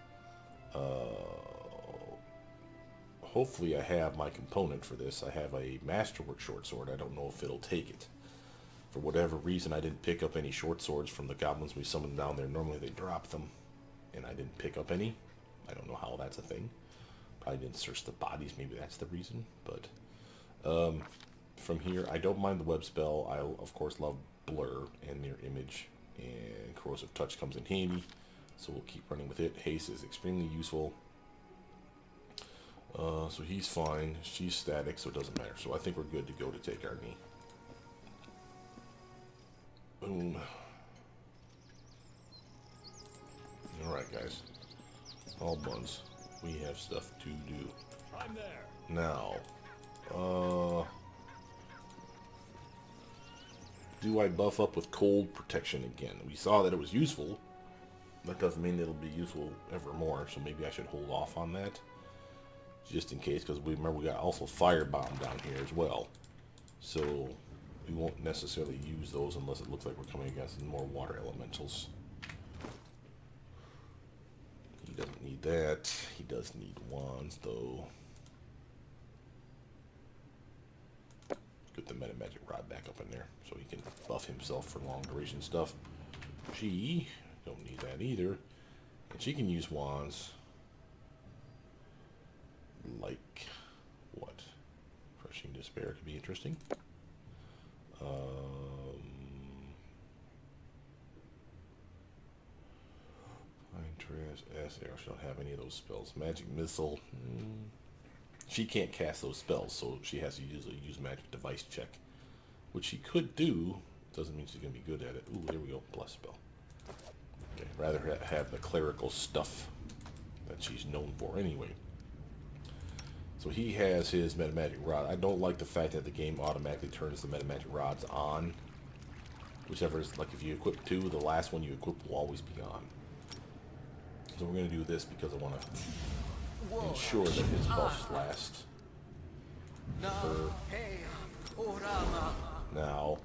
Hopefully I have my component for this. I have a Masterwork short sword. I don't know if it'll take it. For whatever reason, I didn't pick up any short swords from the goblins we summoned down there. Normally they drop them, and I didn't pick up any. I don't know how that's a thing. Probably didn't search the bodies. Maybe that's the reason. But from here, I don't mind the web spell. I, of course, love blur and mirror image. And corrosive touch comes in handy. So we'll keep running with it. Haste is extremely useful. So he's fine. She's static, so it doesn't matter. So I think we're good to go to take our knee. Boom. Alright, guys. All buns. We have stuff to do. I'm there. Now, do I buff up with cold protection again? We saw that it was useful. That doesn't mean it'll be useful ever more, so maybe I should hold off on that. Just in case, because we remember we got also firebomb down here as well. So we won't necessarily use those unless it looks like we're coming against more water elementals. He doesn't need that. He does need wands though. Get the meta magic rod back up in there so he can buff himself for long duration stuff. She don't need that either. And she can use wands. Like what? Crushing Despair could be interesting. She don't have any of those spells. Magic Missile. She can't cast those spells, so she has to use Magic Device check, which she could do. Doesn't mean she's gonna be good at it. Ooh, there we go. Bless spell. Okay, rather have the clerical stuff that she's known for anyway. So he has his Meta Magic Rod. I don't like the fact that the game automatically turns the Meta Magic Rods on. Whichever is, like if you equip 2, the last one you equip will always be on. So we're going to do this because I want to ensure that his buffs last. For now,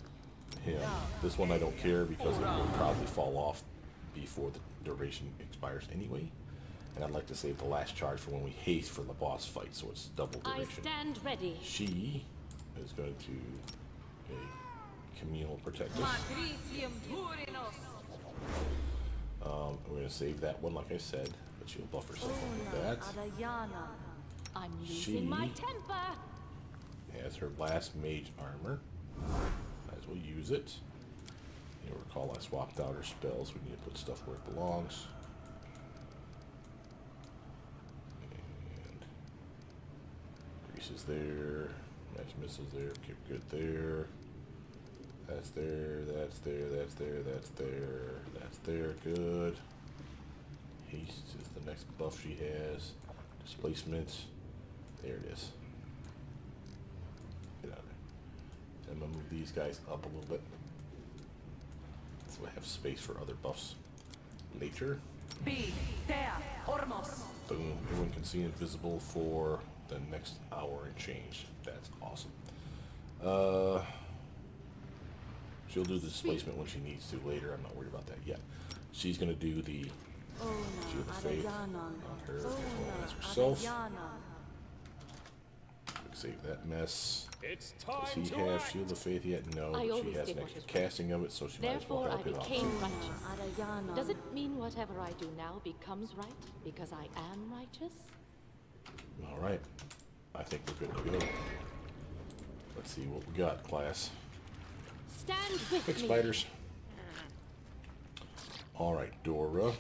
him. This one I don't care because it will probably fall off before the duration expires anyway. And I'd like to save the last charge for when we haste for the boss fight, so it's double I duration. stand ready. She is going to a communal protector. We're going to save that one, like I said, but she'll buff herself up with that. I'm She losing my temper. has her last mage armor. Might as well use it. You'll recall I swapped out her spells. We need to put stuff where it belongs. And Grease is there. Match missiles there. Keep good there. That's there. That's there. That's there. That's there. That's there. Good. Haste is the next buff she has. Displacement. There it is. Get out of there. I'm going to move these guys up a little bit, so I have space for other buffs later. Boom. Everyone can see invisible for the next hour and change. That's awesome. She'll do the displacement when she needs to later. I'm not worried about that yet. She's going to do the Shield of Faith on her as well as herself. Save that mess. It's Does time he to have act. Shield of Faith yet? No, I but she always has did an what extra is right. casting of it, so she might as well Therefore, I help it out. became righteous. Does it mean whatever I do now becomes right because I am righteous? Alright. I think we're good to go. Let's see what we got, class. Stand with Quick me. spiders. Alright, Dora.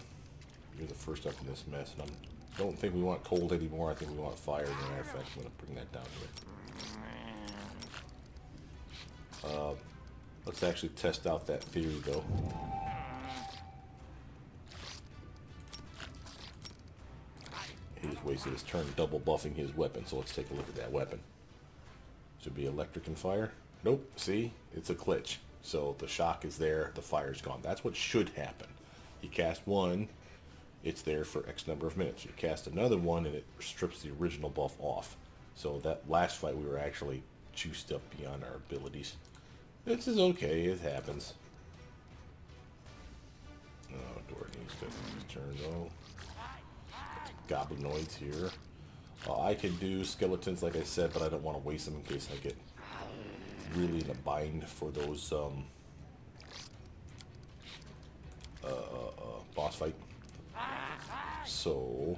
You're the first up in this mess, and I don't think we want cold anymore. I think we want fire. As a matter of fact, I'm going to bring that down here. Let's actually test out that theory, though. He just wasted his turn double buffing his weapon, so let's take a look at that weapon. Should be electric and fire. Nope, see? It's a glitch. So the shock is there, the fire's gone. That's what should happen. You cast one, it's there for X number of minutes. You cast another one, and it strips the original buff off. So that last fight, we were actually juiced up beyond our abilities. This is okay, it happens. Oh, Dora needs to turn though. Goblinoids here. I can do skeletons, like I said, but I don't want to waste them in case I get really in a bind for those boss fight. So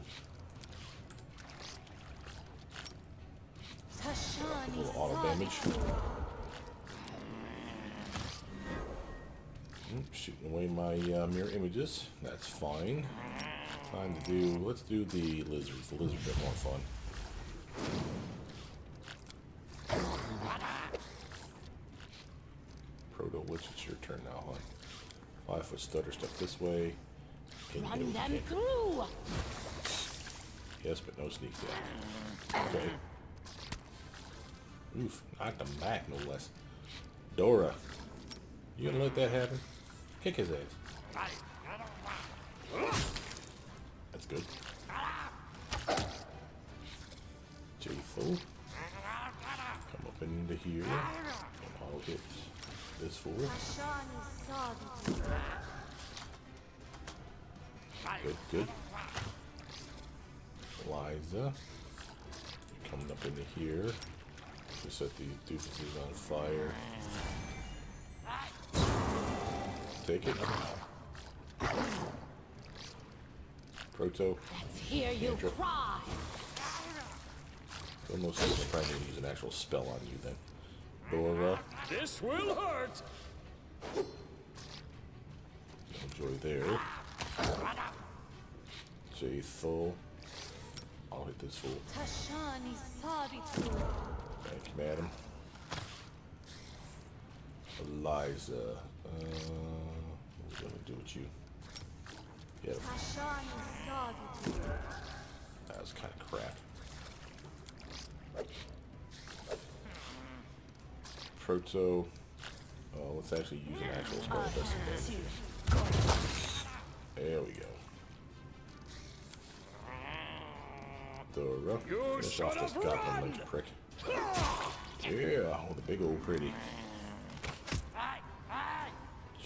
a little auto damage. Shooting away my mirror images. That's fine. Time to do. Let's do the lizards. The lizards are more fun. Proto Witch, it's your turn now, hon. 5-foot stutter, step this way. Can you hit it Run with them your cantrip? through. Yes, but no sneak attack. Okay. Oof, knocked him back, no less. Dora, you gonna let that happen? Kick his ass. That's good. J-Fo. Come up into here. And I'll hit this fool. Good, good. Eliza. You're coming up into here. To set these doofuses on fire. Take it. Proto. Let's hear you Cantrip. cry. Almost like I'm trying to use an actual spell on you then. Dora. This will hurt. Enjoy there. J-Thul. I'll hit this fool. Thank you, madam. Eliza. What are we gonna do with you? Yeah. That was kind of crap. Proto. Oh, let's actually use an actual spell that does some damage here. There we go. You Finish should off this have goblin run! like prick. Yeah, with a big old pretty.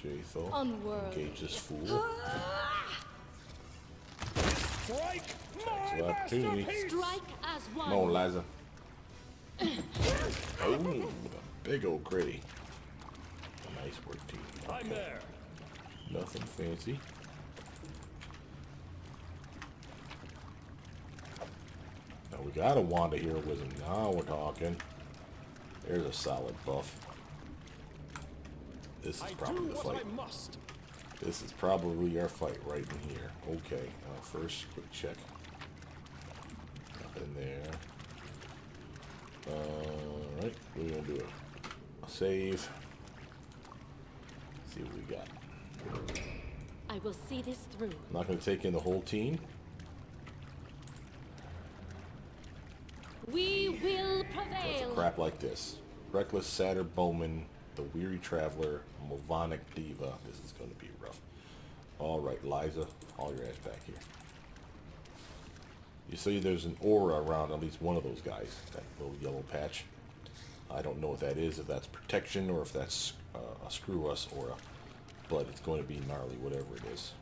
Jatho. Unworthy. Engage this fool. Strike my So opportunity. masterpiece! Strike as one. Come on, Liza. Oh, with a big old gritty. Nice work, team. I'm Okay. there. Nothing fancy. Now we got a Wanda here with him. Now we're talking. There's a solid buff. This is I do probably the what fight. I must. This is probably our fight right in here. Okay, first quick check. Nothing there. Alright, we're gonna do a save. See what we got. I will see this through. I'm not gonna take in the whole team. We will That's prevail. crap like this. Reckless Satyr Bowman, the Weary Traveler, Movonic Diva. This is gonna be rough. Alright, Liza, haul your ass back here. You see there's an aura around at least one of those guys, that little yellow patch. I don't know what that is, if that's protection or if that's a screw us aura, but it's going to be gnarly, whatever it is.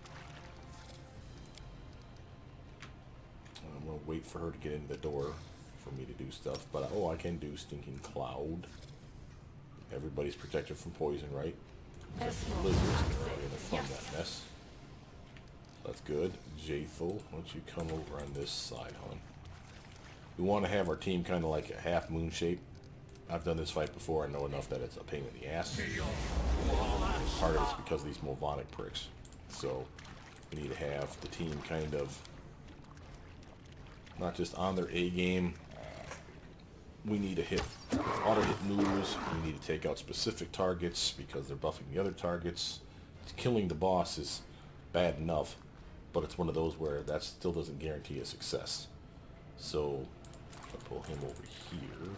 I'm going to wait for her to get in the door for me to do stuff, but oh, I can do Stinking Cloud. Everybody's protected from poison, right? Except the lizards, they're all gonna fund that mess. That's good. Jatho, why don't you come over on this side, hon? We want to have our team kind of like a half moon shape. I've done this fight before. I know enough that it's a pain in the ass. Part of it's because of these Movonic pricks. So we need to have the team kind of not just on their A game. We need to hit auto hit moves. We need to take out specific targets because they're buffing the other targets. Killing the boss is bad enough, but it's one of those where that still doesn't guarantee a success. So I'll pull him over here.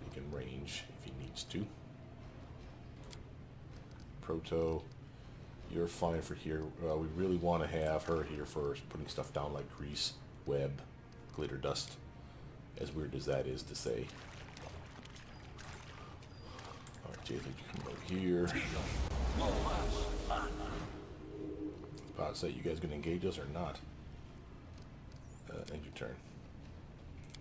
He can range if he needs to. Proto, you're fine for here. We really want to have her here first, putting stuff down like grease, web, glitter dust. As weird as that is to say. Alright, Jay, you come over here. About to say, you guys gonna engage us or not? End your turn.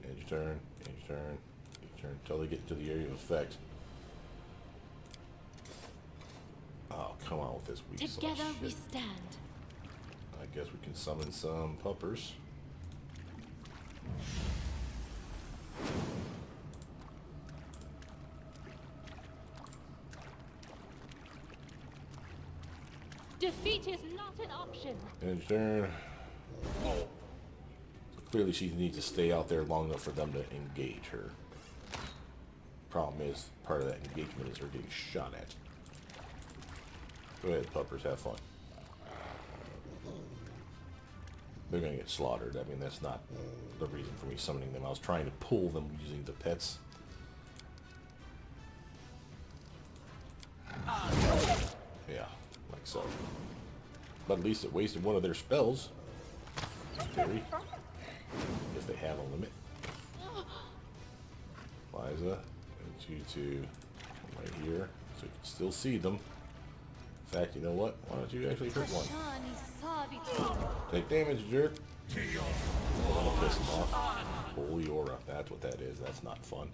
End your turn. End your turn. End your turn. Until they get into the area of effect. Oh, come on with this weak Together sauce we shit. stand. I guess we can summon some puppers. Defeat is not an option. End your turn. Clearly she needs to stay out there long enough for them to engage her. Problem is, part of that engagement is her getting shot at. Go ahead, puppers, have fun. They're gonna get slaughtered. I mean, that's not the reason for me summoning them. I was trying to pull them using the pets. Yeah, like so. But at least it wasted one of their spells. In theory. If they have a limit. Liza, I need you to come right here so you can still see them. In fact, you know what? Why don't you actually hit one? Take damage, jerk. I'm gonna piss him off. Holy aura. That's what that is. That's not fun.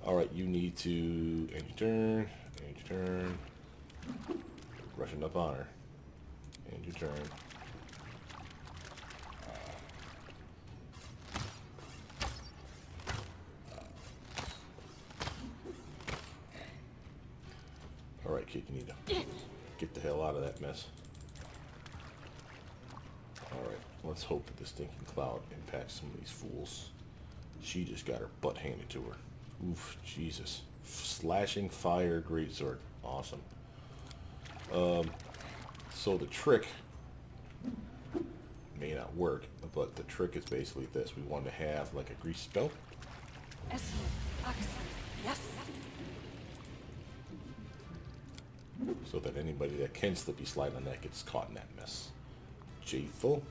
Alright, you need to end your turn. End your turn. Rushing up on her. End your turn. Alright, kid, you need to get the hell out of that mess. Alright, let's hope that the Stinking Cloud impacts some of these fools. She just got her butt handed to her. Oof, Jesus. Slashing Fire Greatsword. Awesome. So the trick may not work, but the trick is basically this. We want to have like a grease spell. Yes. So that anybody that can slippy slide on that gets caught in that mess. Jatho,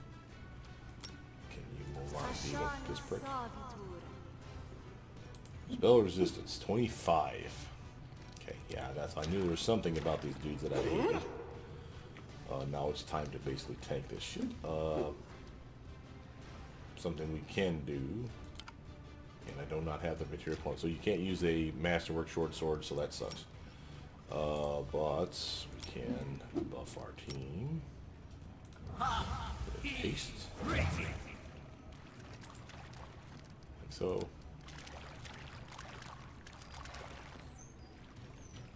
can you want to beat this prick. Spell resistance 25. Okay, yeah, I knew there was something about these dudes that I hated. Now it's time to basically tank this shit. Something we can do, and I do not have the material point, so you can't use a masterwork short sword, so that sucks. But we can buff our team. Haste. Like so.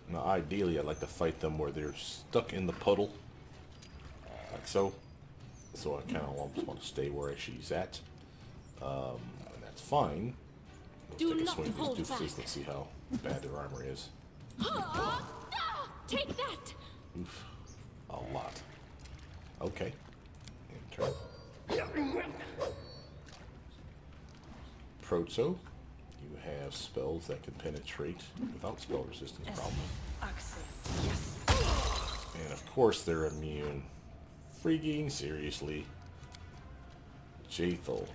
Now, ideally, I'd like to fight them where they're stuck in the puddle, like so. So I kind of almost want to stay where she's at, and that's fine. Let's take a swing at these doofus. Let's see how bad their armor is. Take that! Oof, a lot. Okay. And turn. Proto, you have spells that can penetrate without spell resistance problem. And of course they're immune. Freaking seriously. Jathal,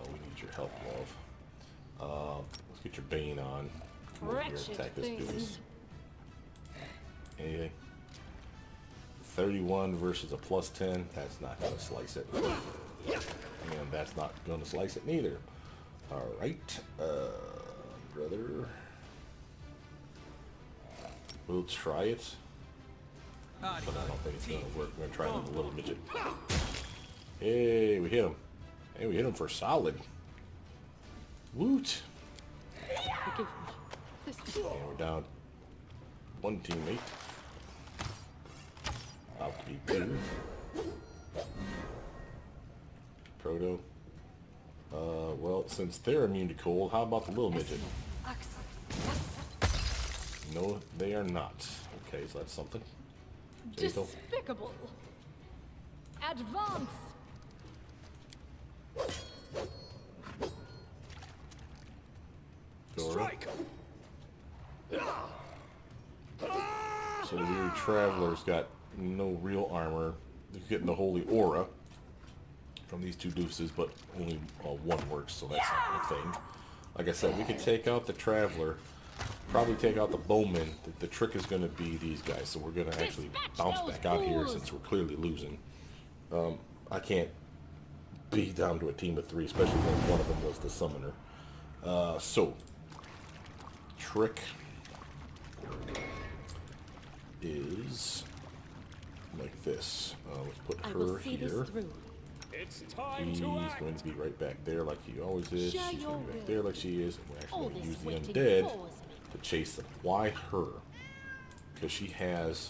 we need your help, love. Let's get your Bane on. Come over here, attack this doofus. Anything? 31 versus a plus 10. That's not going to slice it. And that's not going to slice it neither. Alright, brother. We'll try it. But I don't think it's going to work. We're going to try it with a little midget. Hey, we hit him. Hey, we hit him for solid. Woot! And we're down one teammate. About to be two. Proto. Well, since they're immune to cold, how about the little midget? No, they are not. Okay, so that's something. Jathal. Despicable! Advance! Strike! So the weird traveler's got no real armor. They're getting the holy aura from these two deuces, but only one works, so that's not a thing. Like I said, we can take out the traveler, probably take out the bowman. The trick is going to be these guys, so we're going to actually bounce back out here since we're clearly losing. I can't be down to a team of 3, especially when one of them was the summoner. So, trick is like this. Let's put her here. It's time He's to act. going to be right back there like he always is. She's going to be back there like she is. And we're actually All going to this use the waiting undead bores me. to chase them. Why her? Because she has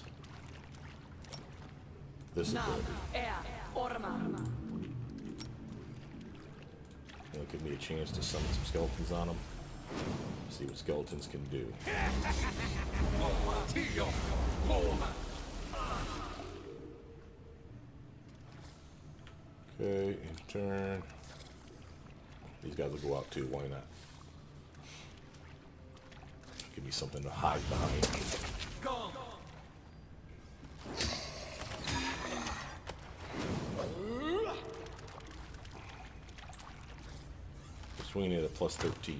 this ability. It'll give me a chance to summon some skeletons on them. See what skeletons can do. Okay, in turn. These guys will go out too, why not? Give me something to hide behind. Swinging at a plus 13.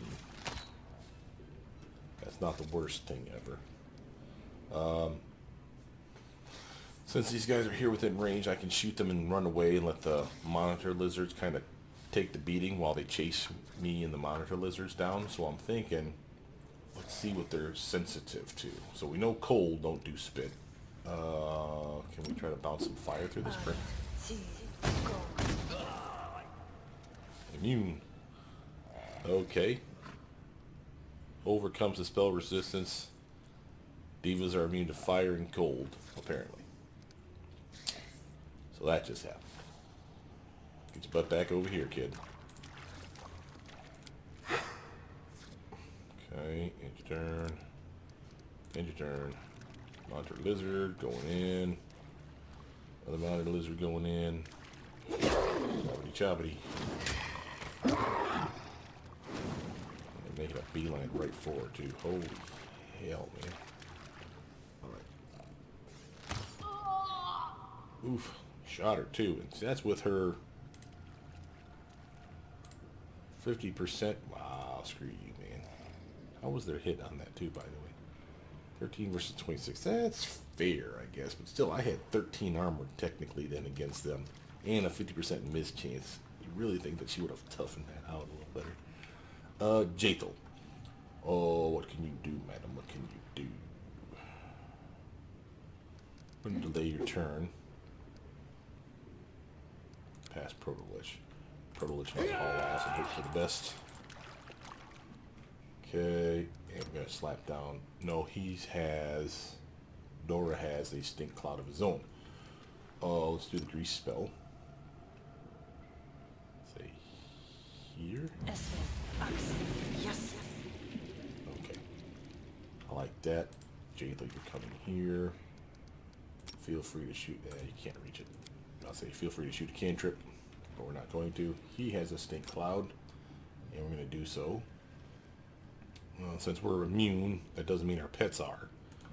That's not the worst thing ever. Since these guys are here within range, I can shoot them and run away and let the monitor lizards kind of take the beating while they chase me and the monitor lizards down. So I'm thinking, let's see what they're sensitive to. So we know cold don't do spit. Can we try to bounce some fire through this brick? Immune. Okay. Overcomes the spell resistance. Divas are immune to fire and cold, apparently. So that just happened. Get your butt back over here, kid. Okay, end your turn. End your turn. Monitor lizard going in. Other monitor lizard going in. Choppity choppity. And making a beeline right forward too. Holy hell, man. Alright. Oof. Shot her too. And that's with her 50%. Wow, screw you, man. How was their hit on that too, by the way? 13 versus 26. That's fair, I guess. But still, I had 13 armor technically then against them. And a 50% miss chance. You really think that she would have toughened that out a little better. Jaethal. Oh, what can you do, madam? What can you do? I'm going to delay your turn. Pass Protolich. Protolich knows haul ass and hope for the best. Okay, and we're going to slap down. No, Dorraj has a stink cloud of his own. Oh, let's do the grease spell. Say here. Yes. Okay. I like that. Jaethal, you're coming here. Feel free to shoot. You can't reach it. I'll say feel free to shoot a cantrip, but we're not going to. He has a stink cloud, and we're going to do so. Since we're immune, that doesn't mean our pets are.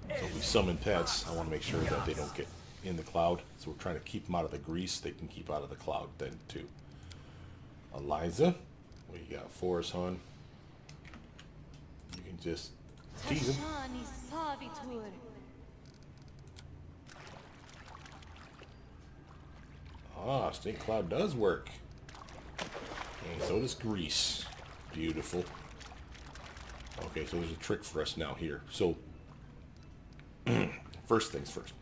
So if we summon pets, I want to make sure that they don't get in the cloud. So we're trying to keep them out of the grease. They can keep out of the cloud then too. Eliza, what you got for us, hon? You can just tease him. Ah, stink cloud does work. And so does grease. Beautiful. Okay, so there's a trick for us now here. So, first things first.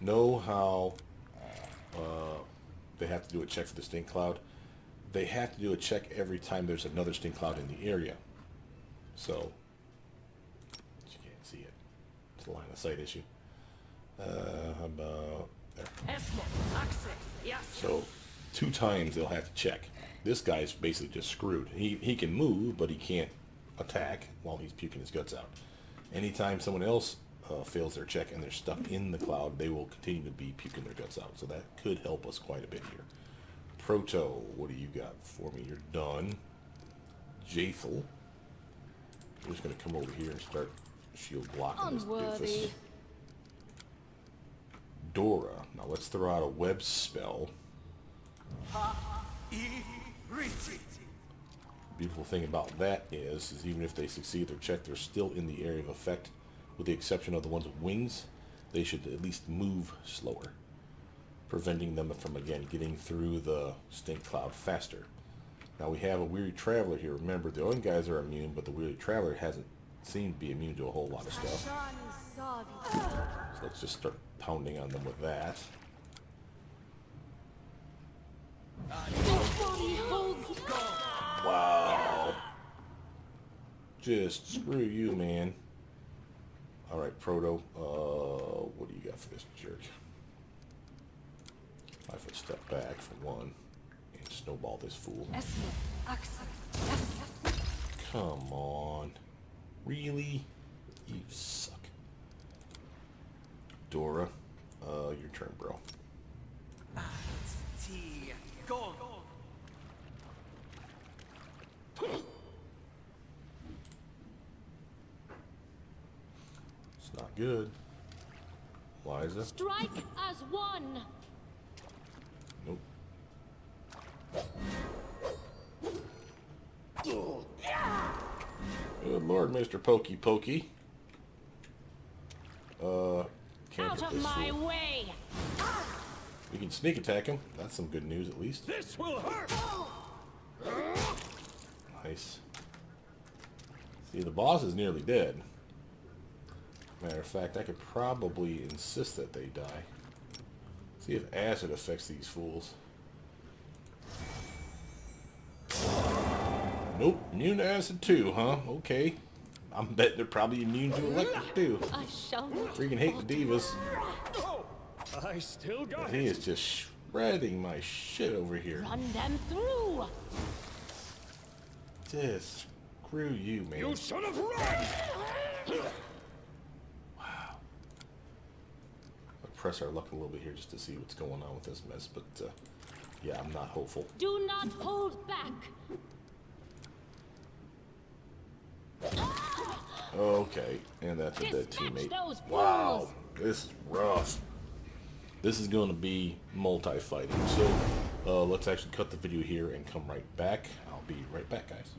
Know how they have to do a check for the stink cloud. They have to do a check every time there's another stink cloud in the area. So, you can't see it. It's a line of sight issue. How about there? So, 2 times they'll have to check. This guy's basically just screwed. He can move, but he can't attack while he's puking his guts out. Anytime someone else fails their check and they're stuck in the cloud, they will continue to be puking their guts out. So that could help us quite a bit here. Proto, what do you got for me? You're done. Jaethal. We're just going to come over here and start shield blocking this doofus. Dorraj. Now let's throw out a web spell. Beautiful thing about that is even if they succeed their check, they're still in the area of effect. With the exception of the ones with wings, they should at least move slower, preventing them from, again, getting through the stink cloud faster. Now we have a weary traveler here. Remember, the other guys are immune, but the weary traveler hasn't seemed to be immune to a whole lot of stuff. So let's just start pounding on them with that. Wow. Just screw you, man. Alright, Proto. What do you got for this jerk? 5-foot step back for one. And snowball this fool. Come on. Really? You suck. Dorraj. Your turn, bro. Go. It's not good. Liza. Strike as one. Nope. Good Lord, Mr. Pokey Pokey. Can't Out get of this my fool. way. We can sneak attack him. That's some good news, at least. This will hurt! Nice. See, the boss is nearly dead. Matter of fact, I could probably insist that they die. See if acid affects these fools. Nope, immune to acid too, huh? Okay. I'm betting they're probably immune to electric too. I shall not. Freaking hate the divas. Oh, I still got He it. is just shredding my shit over here. Run them through. Just screw you, man. You should have run! Wow. I'll press our luck a little bit here just to see what's going on with this mess, but yeah, I'm not hopeful. Do not hold back. Okay, and that's a dead Dispatch teammate. those Wow, fools. this is rough. This is going to be multi-fighting, so let's actually cut the video here and come right back. I'll be right back, guys.